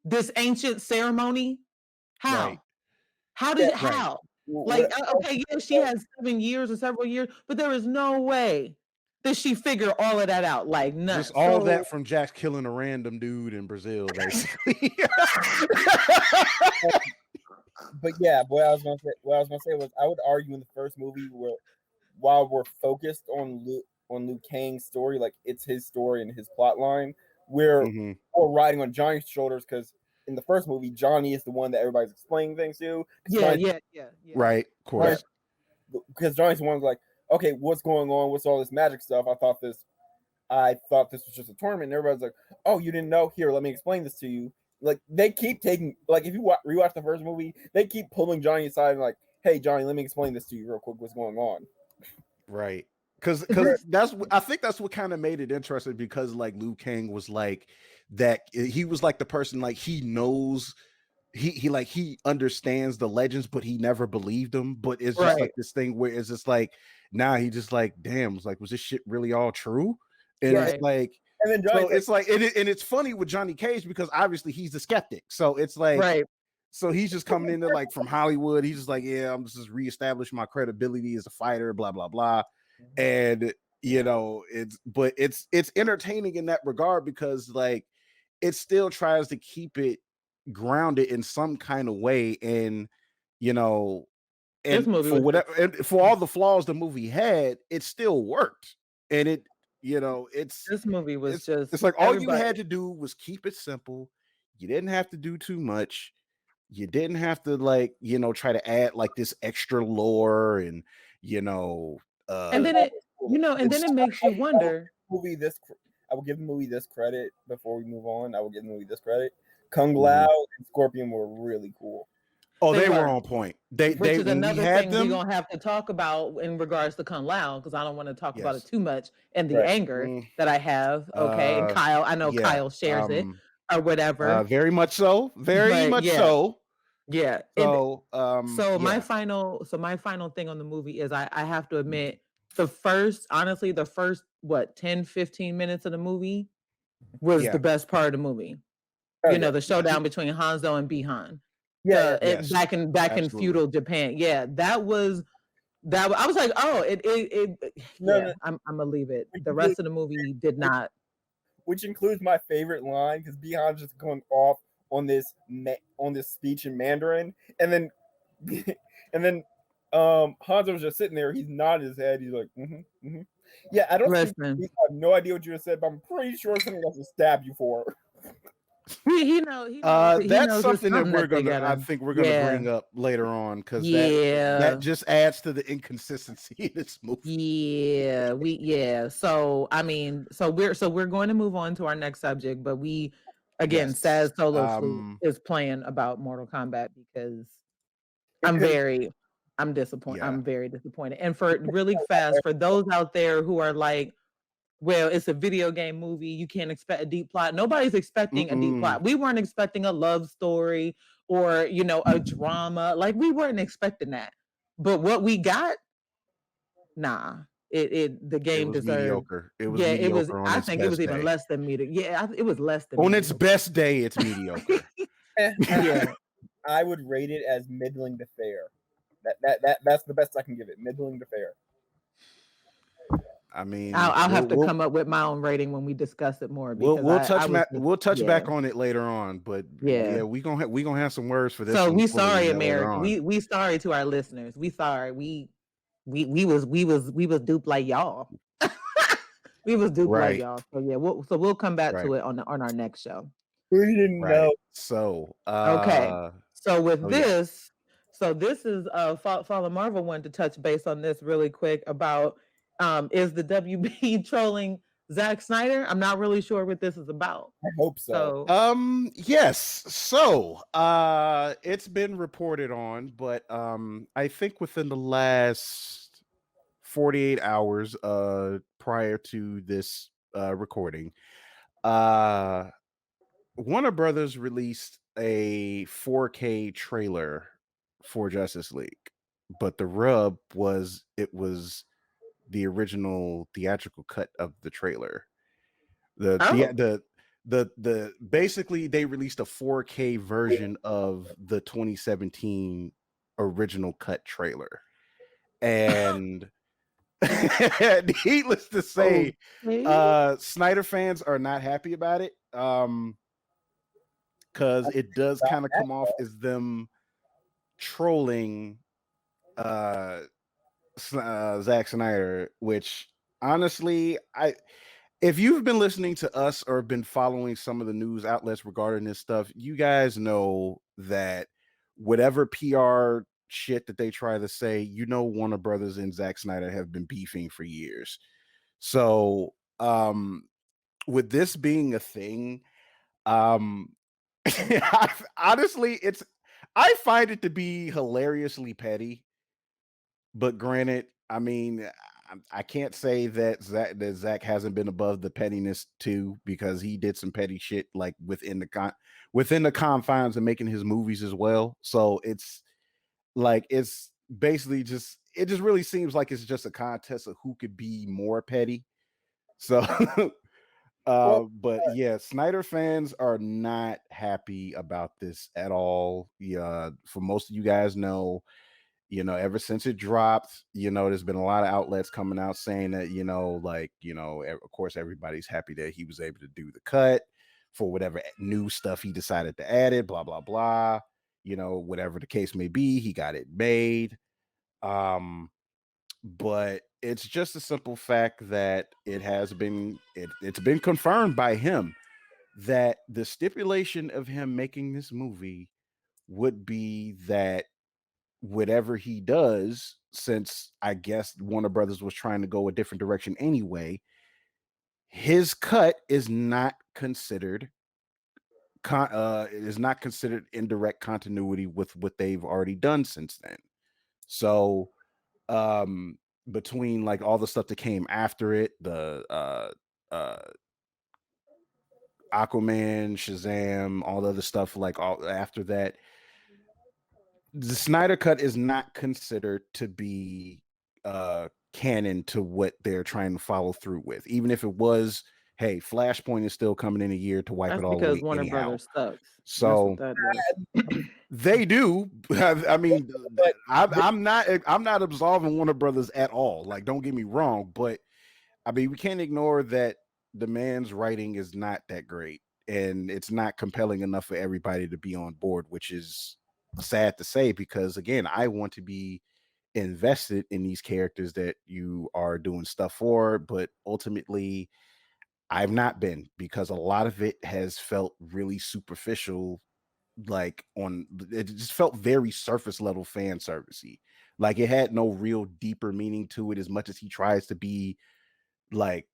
this ancient ceremony. How? How? Like, okay, yeah, she has 7 years or several years, but there is no way that she figured all of that out. Like, none. Just all So, that from Jax killing a random dude in Brazil, basically. But yeah, what I was gonna say was I would argue in the first movie while we're focused on Liu Kang's story, like it's his story and his plot line, we're riding on Johnny's shoulders because in the first movie, Johnny is the one that everybody's explaining things to. Yeah. Right, of course. Because Johnny's the one who's like, okay, what's going on? What's all this magic stuff? I thought this was just a tournament. And everybody's like, oh, you didn't know? Here, let me explain this to you. Like they keep taking, like if you rewatch the first movie, they keep pulling Johnny aside and like, hey, Johnny, let me explain this to you real quick. What's going on? Right. Because I think that's what kind of made it interesting, because like Liu Kang was like that. He was like the person, like he knows, he understands the legends, but he never believed them. But it's just like this thing where it's just like, now he just like, damn, it's like, was this shit really all true? And it's like, and then so it's like, and it's funny with Johnny Cage because obviously he's the skeptic. So it's like, so he's just coming in there like from Hollywood. He's just like, yeah, I'm just reestablishing my credibility as a fighter, blah, blah, blah. And you know, it's entertaining in that regard because like it still tries to keep it grounded in some kind of way. And you know, and for whatever, and for all the flaws the movie had, it still worked. And it, you know, this movie was it's like all you had to do was keep it simple. You didn't have to do too much. You didn't have to, like, you know, try to add like this extra lore and, you know, and then it, you know, and then it makes you wonder. I will give the movie this credit before we move on. I will give the movie this credit. Kung Lao and Scorpion were really cool. Oh, they were on point. Which is another thing we're gonna have to talk about in regards to Kung Lao, because I don't want to talk about it too much and the anger that I have. Okay, and Kyle, I know Kyle shares it or whatever. Very much so. Very much so. Yeah. So, my final thing on the movie is I have to admit the first 10, 15 minutes of the movie was the best part of the movie. You know, the showdown between Hanzo and Bihan. Back in feudal Japan. Yeah, that was I was like, oh, I'm gonna leave it. The rest of the movie did not. Which includes my favorite line, because Bihan's just going off on this speech in Mandarin, and then Hanzo's just sitting there. He's nodding his head. He's like, yeah. I don't. I have no idea what you just said, but I'm pretty sure something else to stab you for. He knows. That's something that I think we're gonna bring up later on, because that just adds to the inconsistency in this movie. So I mean, we're going to move on to our next subject, but we again, Saz Solo Flute is playing about Mortal Kombat because I'm disappointed. I'm very disappointed. And for really fast, for those out there who are like, well, it's a video game movie, you can't expect a deep plot. Nobody's expecting a deep plot. We weren't expecting a love story or, you know, a drama. Like, we weren't expecting that. But what we got, the game deserved mediocre. It was mediocre. I think it was even less than mediocre. Yeah, it was less than on its best day. It's mediocre. I would rate it as middling to fair. That's the best I can give it. Middling to fair. I mean, I'll have to come up with my own rating when we discuss it more. We'll touch back on it later on, but we gonna have some words for this. So we sorry, America. We sorry to our listeners. We sorry. We was duped like y'all. We was duped like y'all. So yeah, we'll come back to it on our next show. We didn't know. So okay. So with this, so this is Fallen Marvel wanted to touch base on this really quick about. Is the WB trolling Zack Snyder? I'm not really sure what this is about. I hope so. Yes. So, it's been reported on, but I think within the last 48 hours prior to this recording, Warner Brothers released a 4K trailer for Justice League, but the rub was it was the original theatrical cut of the trailer. The basically they released a 4K version of the 2017 original cut trailer. And needless to say, Okay. Snyder fans are not happy about it. Because it does kind of come off as them trolling Zack Snyder, which honestly, if you've been listening to us or been following some of the news outlets regarding this stuff, you guys know that whatever PR shit that they try to say, Warner Brothers and Zack Snyder have been beefing for years. So, with this being a thing, um, honestly, I find it to be hilariously petty. But granted, I mean, I can't say that Zach hasn't been above the pettiness too, because he did some petty shit like within the confines of making his movies as well. So it's basically it just really seems like it's just a contest of who could be more petty. So but yeah, Snyder fans are not happy about this at all. Yeah, for most of you guys know, ever since it dropped, there's been a lot of outlets coming out saying that, of course, everybody's happy that he was able to do the cut for whatever new stuff he decided to add it, blah, blah, blah. Whatever the case may be, he got it made. But it's just a simple fact that it's been confirmed by him that the stipulation of him making this movie would be that whatever he does, since I guess Warner Brothers was trying to go a different direction anyway, his cut is not considered in direct continuity with what they've already done since then. So between like all the stuff that came after it, the Aquaman, Shazam, all the other stuff like all after that, the Snyder cut is not considered to be canon to what they're trying to follow through with. Even if it was, hey, Flashpoint is still coming in a year to wipe That's it all because away Warner anyhow. Brothers sucks. That's what So that is. they do. I mean, I'm not absolving Warner Brothers at all. Like, don't get me wrong, but I mean, we can't ignore that the man's writing is not that great, and it's not compelling enough for everybody to be on board, which is sad to say, because again, I want to be invested in these characters that you are doing stuff for, but ultimately I've not been, because a lot of it has felt really superficial. Like it just felt very surface level fan servicey. Like it had no real deeper meaning to it, as much as he tries to be like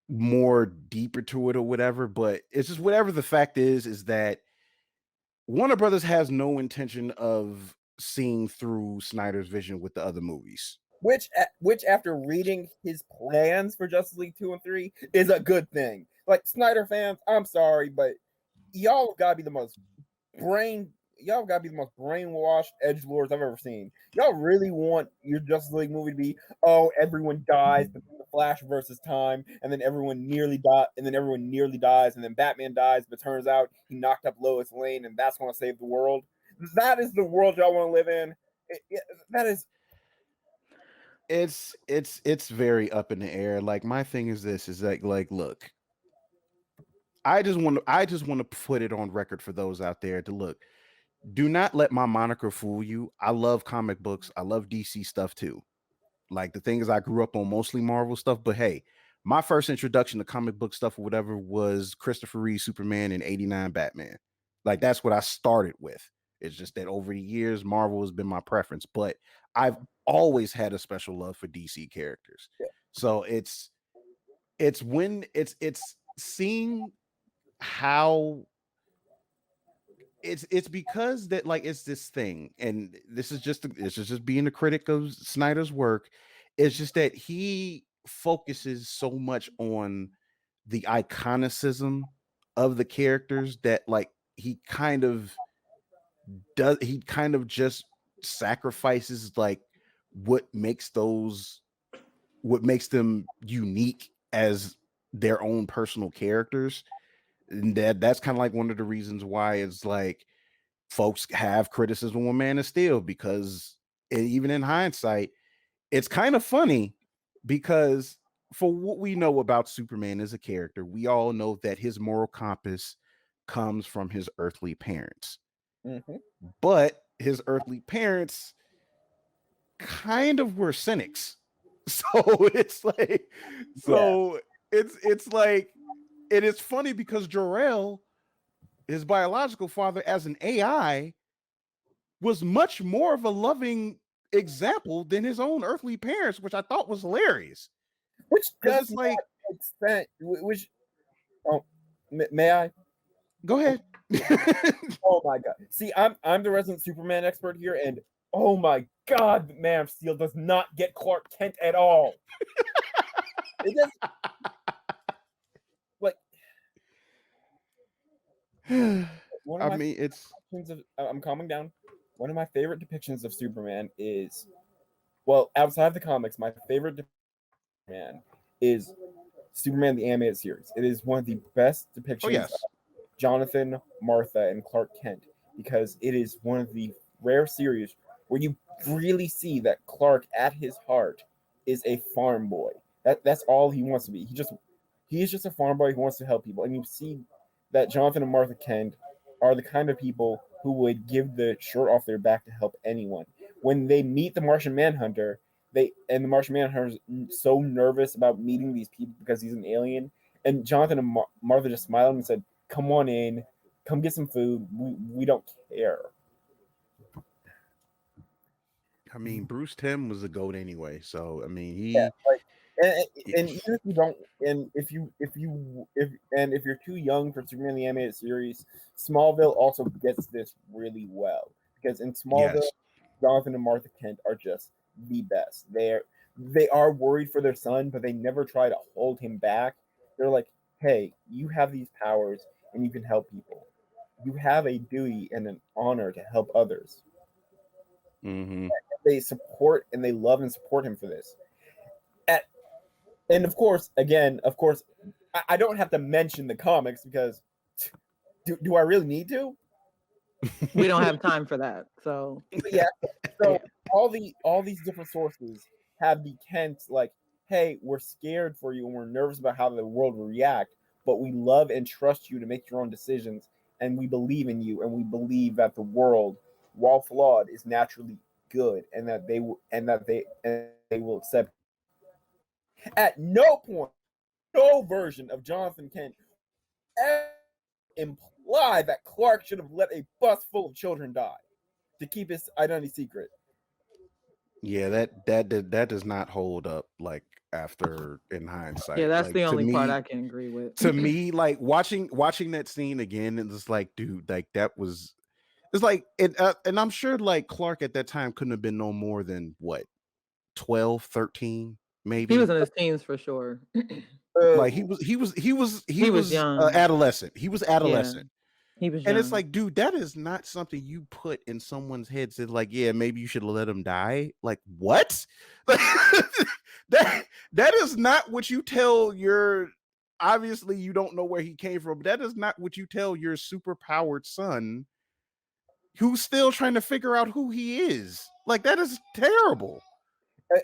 more deeper to it or whatever. But it's just whatever the fact is that Warner Brothers has no intention of seeing through Snyder's vision with the other movies. Which after reading his plans for Justice League 2 and 3 is a good thing. Like, Snyder fans, I'm sorry, but y'all gotta be the most brainwashed edgelords I've ever seen. Y'all really want your Justice League movie to be, oh, everyone dies, but then the Flash versus time, and then everyone nearly dies, and then Batman dies, but turns out he knocked up Lois Lane, and that's gonna save the world. That is the world y'all want to live in. That is. It's very up in the air. Like, my thing is this is like look, I just want to put it on record for those out there to look. Do not let my moniker fool you. I love comic books. I love DC stuff too. Like, the thing is, I grew up on mostly Marvel stuff, but hey, my first introduction to comic book stuff or whatever was Christopher Reeve Superman and '89 Batman. Like, that's what I started with. It's just that over the years, Marvel has been my preference, but I've always had a special love for DC characters. So it's seeing how it's because that, like, it's this thing, and this is just being a critic of Snyder's work. It's just that he focuses so much on the iconicism of the characters that, like, he kind of just sacrifices like what makes them unique as their own personal characters. And that's kind of like one of the reasons why it's like folks have criticism of Man of Steel because even in hindsight, it's kind of funny because for what we know about Superman as a character, we all know that his moral compass comes from his earthly parents. Mm-hmm. But his earthly parents kind of were cynics. So it's like, it's like, it is funny because Jor-El, his biological father, as an AI, was much more of a loving example than his own earthly parents, which I thought was hilarious. Which does It's like, not make sense. Which, oh, may I? go ahead. Oh my god! See, I'm the resident Superman expert here, and oh my god, Man of Steel does not get Clark Kent at all. It does. Like, one of I my mean, it's depictions of, I'm calming down. One of my favorite depictions of Superman is, well, outside the comics, my favorite Superman is Superman the animated series. It is one of the best depictions yes. of Jonathan, Martha, and Clark Kent because it is one of the rare series where you really see that Clark at his heart is a farm boy. That's all he wants to be. He is just a farm boy who wants to help people. And you see that Jonathan and Martha Kent are the kind of people who would give the shirt off their back to help anyone. When they meet the Martian Manhunter, the Martian Manhunter is so nervous about meeting these people because he's an alien. And Jonathan and Martha just smiled and said, "Come on in, come get some food. We don't care." I mean, Bruce Timm was a goat anyway. So I mean, and even if you don't, and if you're too young for Superman the animated series, Smallville also gets this really well because in Smallville, yes. Jonathan and Martha Kent are just the best. They are worried for their son, but they never try to hold him back. They're like, "Hey, you have these powers, and you can help people. You have a duty and an honor to help others." Mm-hmm. They support and they love and support him for this. And of course, I don't have to mention the comics because do I really need to? We don't have time for that. So Yeah. So all these different sources have the Kent like, "Hey, we're scared for you and we're nervous about how the world will react, but we love and trust you to make your own decisions, and we believe in you, and we believe that the world, while flawed, is naturally good, and that they will accept." At no point, no version of Jonathan Kent ever imply that Clark should have let a bus full of children die to keep his identity secret. Yeah, that does not hold up like after in hindsight. yeah, that's Like the to only part me, I can agree with. to me, like watching that scene again, and it's like, dude, like that was it's like and I'm sure like Clark at that time couldn't have been no more than what 12, 13, maybe. He was in his teens for sure. Like he He was was young. adolescent. He was Yeah, adolescent. he was And it's young. like, dude, that is not something you put in someone's head. Said like, yeah, maybe you should let him die. Like, what? that is not what you tell your. Obviously, you don't know where he came from. But that is not what you tell your super powered son, who's still trying to figure out who he is. Like, that is terrible.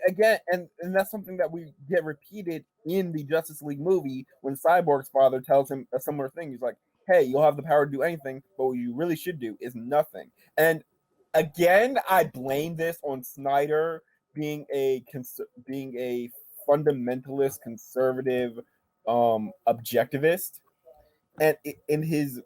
Again, and that's something that we get repeated in the Justice League movie when Cyborg's father tells him a similar thing. He's like, "Hey, you'll have the power to do anything, but what you really should do is nothing." And again, I blame this on Snyder being a fundamentalist, conservative, objectivist, and in his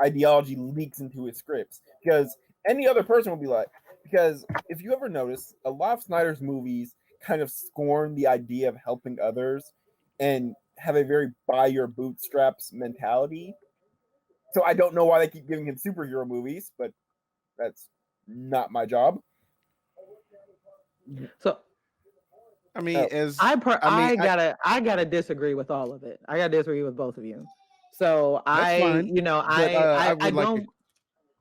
ideology leaks into his scripts because any other person would be like, because if you ever notice, a lot of Snyder's movies kind of scorn the idea of helping others and have a very buy your bootstraps mentality. So I don't know why they keep giving him superhero movies, but that's not my job. So I mean, I gotta disagree with all of it. I gotta disagree with both of you. So that's fine. I would like don't. to.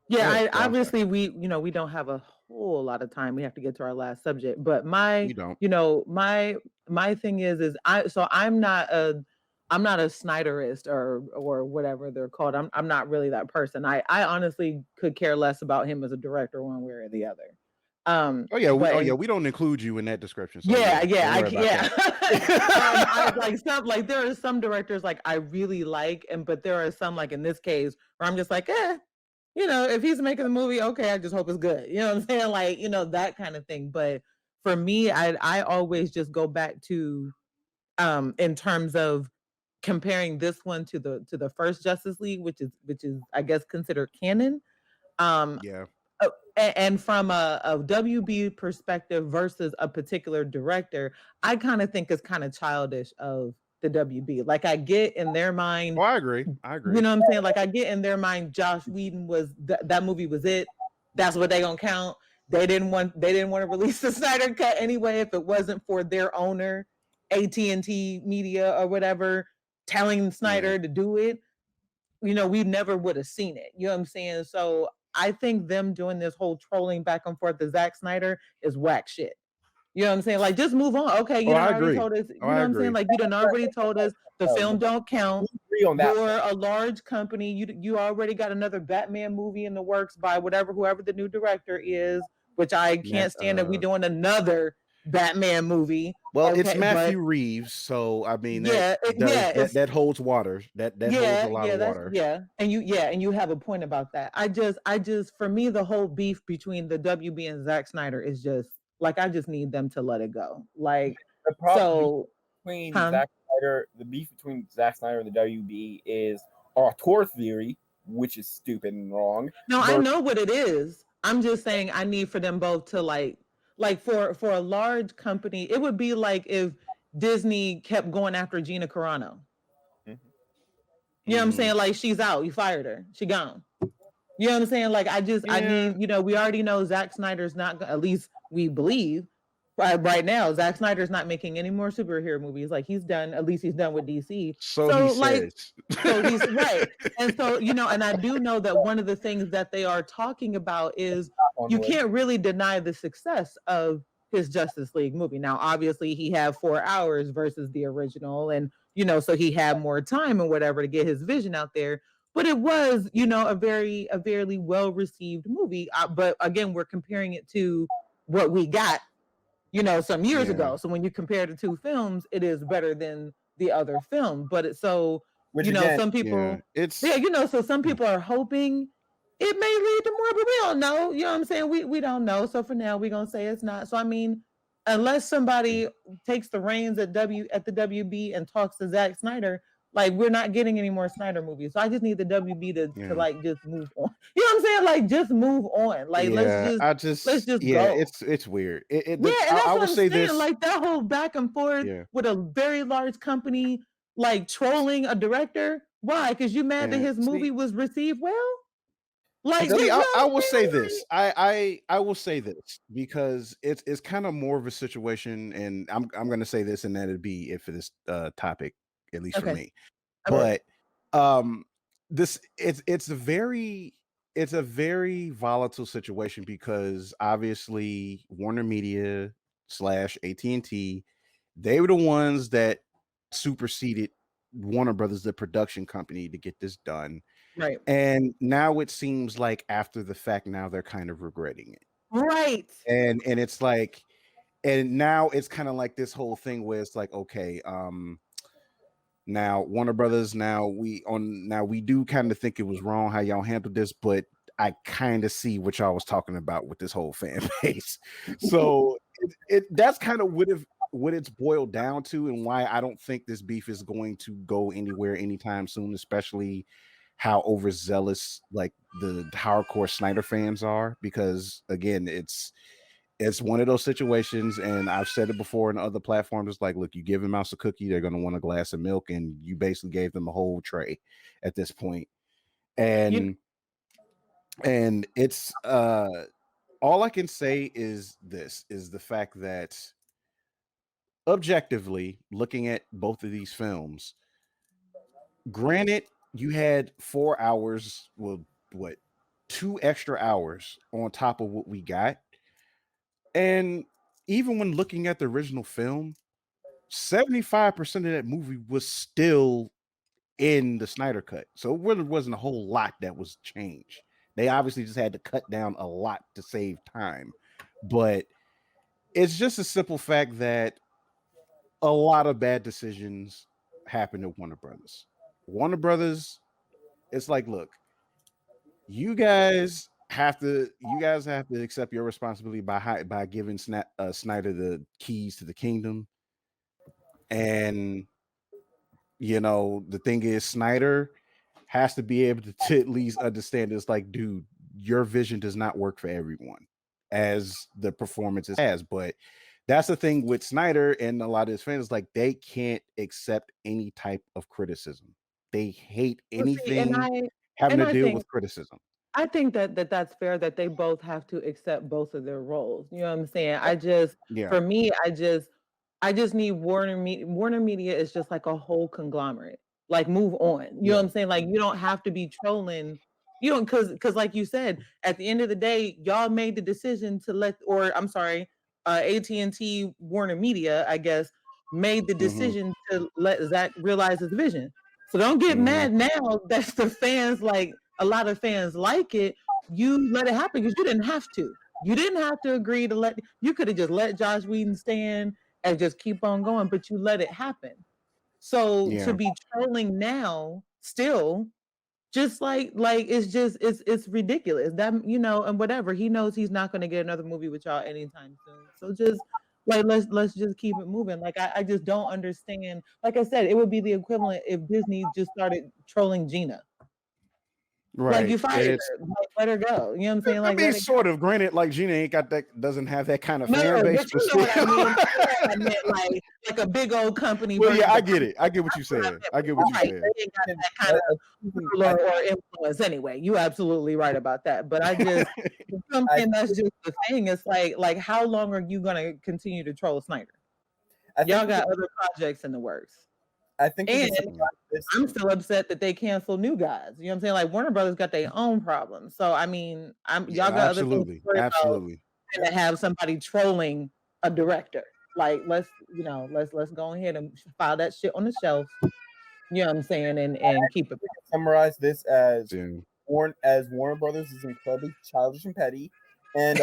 Yeah, Go ahead. I'm sorry. obviously we don't have a whole lot of time. We have to get to our last subject. But You don't. my thing is I'm I'm not a Snyderist or whatever they're called. I'm not really that person. I honestly could care less about him as a director one way or the other. But we don't include you in that description. So yeah, don't worry about yeah. I that. like some like there are some directors like I really like, but there are some like in this case where I'm just like, if he's making the movie, okay, I just hope it's good. You know what I'm saying? Like, that kind of thing. But for me, I always just go back to in terms of comparing this one to the first Justice League, which is I guess considered canon. Yeah. And from a WB perspective versus a particular director, I kind of think it's kind of childish of the WB. Like I get in their mind, I agree. you know what I'm saying? Like I get in their mind, Josh Whedon was that movie was it. That's what they gonna count. They didn't want to release the Snyder cut anyway if it wasn't for their owner, AT&T Media or whatever, telling Snyder to do it. We never would have seen it. You know what I'm saying? So I think them doing this whole trolling back and forth to Zack Snyder is whack shit. You know what I'm saying? Like, just move on. Okay, you done already told us. You know what I'm saying? Like, you done already told us the film don't count. You're a large company. You already got another Batman movie in the works by whoever the new director is, which I can't stand that we doing another Batman movie. Well, it's Matthew Reeves, so I mean that holds water. That holds a lot of water. And you have a point about that. I just for me the whole beef between the WB and Zack Snyder is just like I just need them to let it go. Like the problem between Zack Snyder, the beef between Zack Snyder and the WB is auteur theory, which is stupid and wrong. No, I know what it is. I'm just saying I need for them both to like for a large company, it would be like if Disney kept going after Gina Carano. You know what I'm saying? Like she's out, you fired her, she gone. You know what I'm saying? Like I need, we already know Zack Snyder's not, at least we believe right now, Zack Snyder's not making any more superhero movies. Like he's done, at least he's done with DC. So he like, says. so he's right. And so, and I do know that one of the things that they are talking about is you can't really deny the success of his Justice League movie. Now, obviously he had 4 hours versus the original and, so he had more time and whatever to get his vision out there. But it was, a very well-received movie. But again, we're comparing it to what we got, some years ago. So when you compare the two films, it is better than the other film. But it's so, some people, so some people are hoping it may lead to more, but we don't know. You know what I'm saying? We don't know. So for now, we're going to say it's not. So, I mean, unless somebody takes the reins at the WB and talks to Zack Snyder, like we're not getting any more Snyder movies. So I just need the WB to like just move on. You know what I'm saying? Like just move on. Like let's just go. It's weird. And that's I will say this. Like that whole back and forth with a very large company like trolling a director. Why? Because you mad that his movie was received well? Like I will say this. I will say this because it's kind of more of a situation, and I'm gonna say this, and that'd be it for this topic, at least for me. But this it's a very volatile situation because obviously Warner Media / AT&T, they were the ones that superseded Warner Brothers, the production company, to get this done. Right. And now it seems like after the fact, now they're kind of regretting it. Right. And it's like, and now it's kind of like this whole thing where it's like, okay, now Warner Brothers, now we do kind of think it was wrong how y'all handled this, but I kind of see what y'all was talking about with this whole fan base. So that's kind of what it's boiled down to, and why I don't think this beef is going to go anywhere anytime soon, especially how overzealous like the hardcore Snyder fans are, because again, it's one of those situations, and I've said it before in other platforms. It's like, look, you give a mouse a cookie, they're going to want a glass of milk, and you basically gave them a whole tray at this point. And it's all I can say is this is the fact that objectively looking at both of these films, granted, you had 4 hours, well, 2 extra hours on top of what we got. And even when looking at the original film, 75% of that movie was still in the Snyder cut. So it really wasn't a whole lot that was changed. They obviously just had to cut down a lot to save time. But it's just a simple fact that a lot of bad decisions happened at Warner Brothers. Warner Brothers, it's like, look, you guys have to accept your responsibility by giving Snyder the keys to the kingdom. And the thing is, Snyder has to be able to at least understand it's like, dude, your vision does not work for everyone, as the performances has. But that's the thing with Snyder and a lot of his fans, like they can't accept any type of criticism. They hate Well, see, and anything I having and to I deal think with criticism. I think that that's fair that they both have to accept both of their roles. You know what I'm saying? I just Yeah. for me, I just need Warner Media. Warner Media is just like a whole conglomerate. Like move on. You know what I'm saying? Like you don't have to be trolling. You don't because like you said, at the end of the day, y'all made the decision to let or I'm sorry, AT&T Warner Media, I guess, made the Mhm. decision to let Zach realize his vision. So don't get Mhm. mad now that the fans like a lot of fans like it. You let it happen because you didn't have to. You didn't have to agree to let. You could have just let Josh Whedon stand and just keep on going, but you let it happen. So to Yeah. be trolling now, still, just like it's ridiculous. That and whatever. He knows he's not gonna get another movie with y'all anytime soon. So just like let's just keep it moving. Like I just don't understand. Like I said, it would be the equivalent if Disney just started trolling Gina. Like you Right. And fired it's her. Like let her go. You know what I'm saying? I Like mean, let it go. sort of. Granted, like Gina ain't got that, doesn't have that kind of No, fan base, but but you know still. what I mean. You know what I meant like a big old company Well, yeah, versus I a get private. it. I get what you're That's what I saying. meant. I But get what you're you're right. saying. They ain't got And that kind of pull I, or influence anyway. You absolutely right about that. But I just I, something that's just the thing. It's like how long are you gonna continue to troll Snyder? I think Y'all we got can, other projects in the works. I think we And can summarize this. I'm still upset that they canceled New Gods. You know what I'm saying? Like Warner Brothers got their own problems. So I mean, y'all Yeah, got other things to absolutely. worry about Absolutely. than to have somebody trolling a director. Like let's go ahead and file that shit on the shelf. You know what I'm saying? And keep it. Summarize this as Yeah. Warner Brothers is incredibly childish and petty, and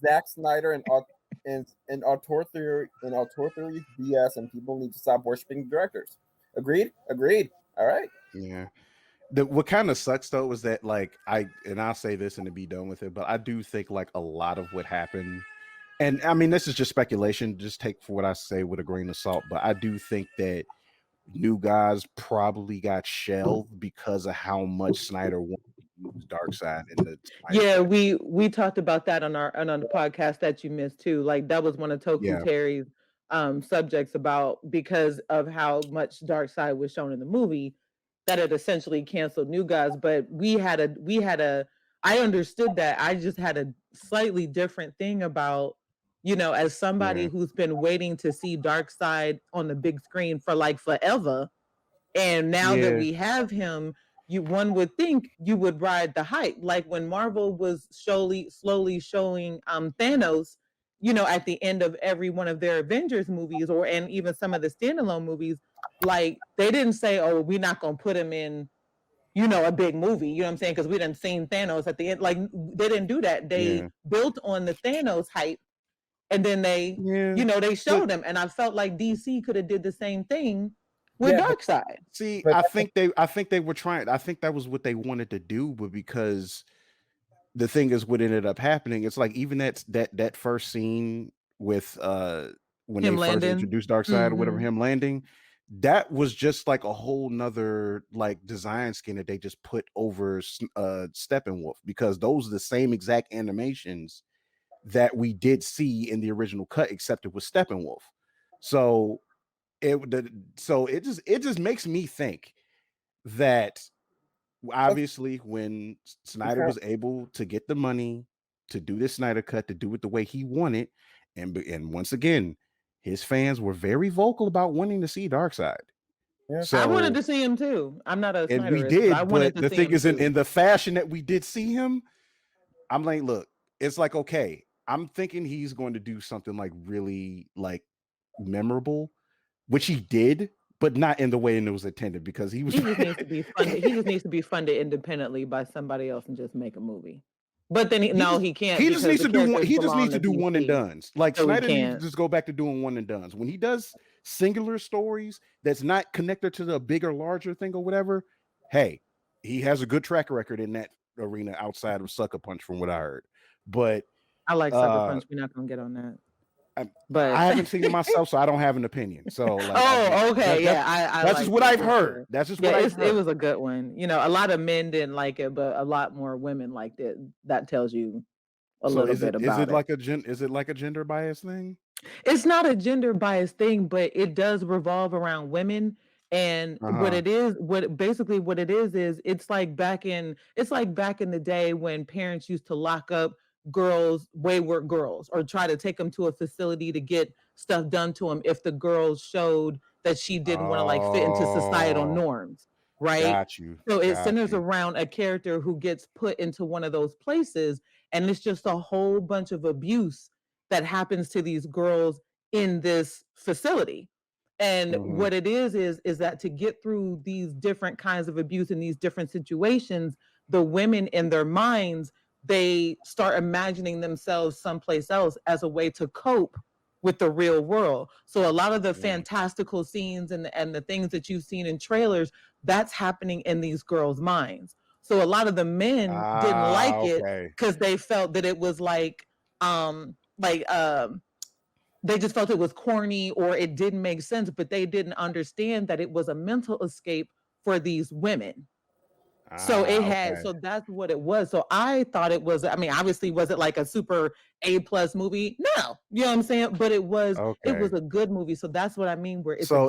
Zack Snyder and auteur theory is BS, and people need to stop worshiping directors. Agreed. Agreed. All right. Yeah. What kind of sucks though is that like I'll say this and to be done with it, but I do think like a lot of what happened, and I mean this is just speculation, just take for what I say with a grain of salt, but I do think that New Guys probably got shelved because of how much Snyder wanted to use Darkseid in the Snyder Yeah, cut. we talked about that on the podcast that you missed too. Like that was one of Toku Yeah. Terry's subjects about because of how much Dark Side was shown in the movie that it essentially canceled New Gods. But we had a I understood that. I just had a slightly different thing about, as somebody Yeah. who's been waiting to see Dark Side on the big screen for like forever. And now that Yeah. we have him, one would think you would ride the hype. Like when Marvel was slowly showing Thanos, at the end of every one of their Avengers movies and even some of the standalone movies, like they didn't say, "Oh, we're not gonna put him in." A big movie, you know what I'm saying? Because we didn't seen Thanos at the end. Like they didn't do that. They Yeah. built on the Thanos hype, and then Yeah. they But showed him. And I felt like DC could have did the same thing with Yeah, but, Darkseid. see, but I think they were trying, I think that was what they wanted to do, but because the thing is what ended up happening, it's like even that first scene with when they Him first landing. introduced Darkseid or whatever, Mhm. him landing, that was just like a whole nother like design skin that they just put over Steppenwolf, because those are the same exact animations that we did see in the original cut, except it was Steppenwolf. So it just makes me think that obviously when Snyder okay. was able to get the money to do this Snyder cut, to do it the way he wanted, and once again, his fans were very vocal about wanting to see Darkseid. Yeah. I wanted So, to see him too. I'm not a and we Snyderist, but I did, wanted but to the see thing him is, too. in the fashion that we did see him, I'm like, look, it's like, okay, I'm thinking he's going to do something like really like memorable, which he did, but not in the way it was intended because he was. He just needs to be funded. He just needs to be funded independently by somebody else and just make a movie. But then he can't He just because needs the to do one. characters He just belong needs to to do one and DC. dones. Like So he Snyder needs to can't. just go back to doing one and dones. When he does singular stories that's not connected to the bigger, larger thing or whatever, hey, he has a good track record in that arena outside of Sucker Punch, from what I heard. But I like Sucker Punch. We're not gonna get on that. But I haven't seen it myself, so I don't have an opinion. So, like, okay, that's just what I've heard. That's just what I've heard. It was a good one. You know, a lot of men didn't like it, but a lot more women liked it. That tells you a little bit about it. Is it like a gender bias thing? It's not a gender bias thing, but it does revolve around women. And what it is, it's like back in the day when parents used to lock up wayward girls, or try to take them to a facility to get stuff done to them if the girls showed that she didn't want to like fit into societal norms, right? Got you. So it centers around a character who gets put into one of those places, and it's just a whole bunch of abuse that happens to these girls in this facility. And what it is that to get through these different kinds of abuse in these different situations, the women in their minds, they start imagining themselves someplace else as a way to cope with the real world. So a lot of the fantastical scenes and the things that you've seen in trailers, that's happening in these girls' minds. So a lot of the men didn't like it because they felt that it was they just felt it was corny or it didn't make sense, but they didn't understand that it was a mental escape for these women. So so that's what it was. So I thought it was, I mean, obviously, was it like a super A+ movie? No, you know what I'm saying? But it was a good movie. So that's what I mean, where it's so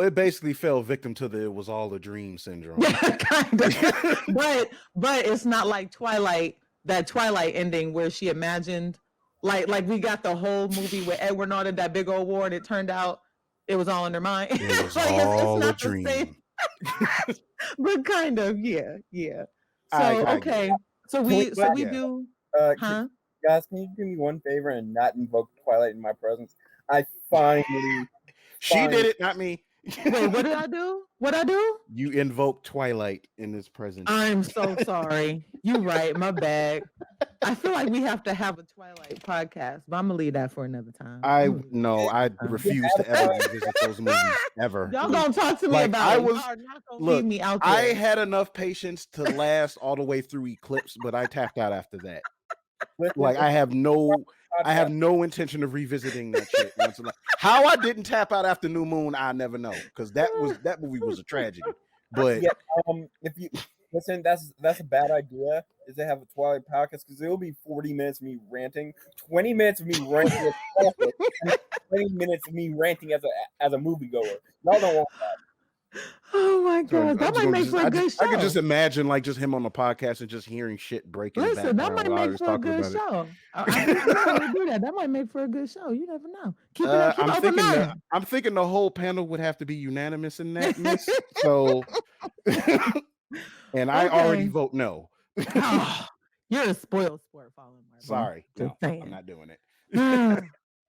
it basically fell victim to it was all a dream syndrome. Kind of. but it's not like that Twilight ending where she imagined, like we got the whole movie with Edward Norton, that big old war, and it turned out it was all in their mind. It was all a dream. But kind of, yeah. So so we do. Guys, can you do me one favor and not invoke Twilight in my presence? I finally. She did it, not me. Wait, what did I do? What I do? You invoked Twilight in this presence. I'm so sorry. You're right. My bad. I feel like we have to have a Twilight podcast, but I'm gonna leave that for another time. I refuse to ever revisit those movies ever. Y'all gonna talk to me about it. Y'all are not gonna leave me out there. I had enough patience to last all the way through Eclipse, but I tapped out after that. Like I have no intention of revisiting that shit. How I didn't tap out after New Moon, I never know, because that movie was a tragedy. But if you listen, that's a bad idea. Is to have a Twilight podcast, because it'll be 40 minutes of me ranting, 20 minutes of me ranting, and 20 minutes of me ranting as a moviegoer. Y'all don't want that. Oh my god, that might make for a good show. I could just imagine like just him on the podcast and just hearing shit breaking. Listen, that might make for a good show. I do that. That might make for a good show. You never know. Keep it up. I'm thinking the whole panel would have to be unanimous in that. So, and I already vote no. You're a spoiled sport, following my. Sorry, no, I'm not doing it.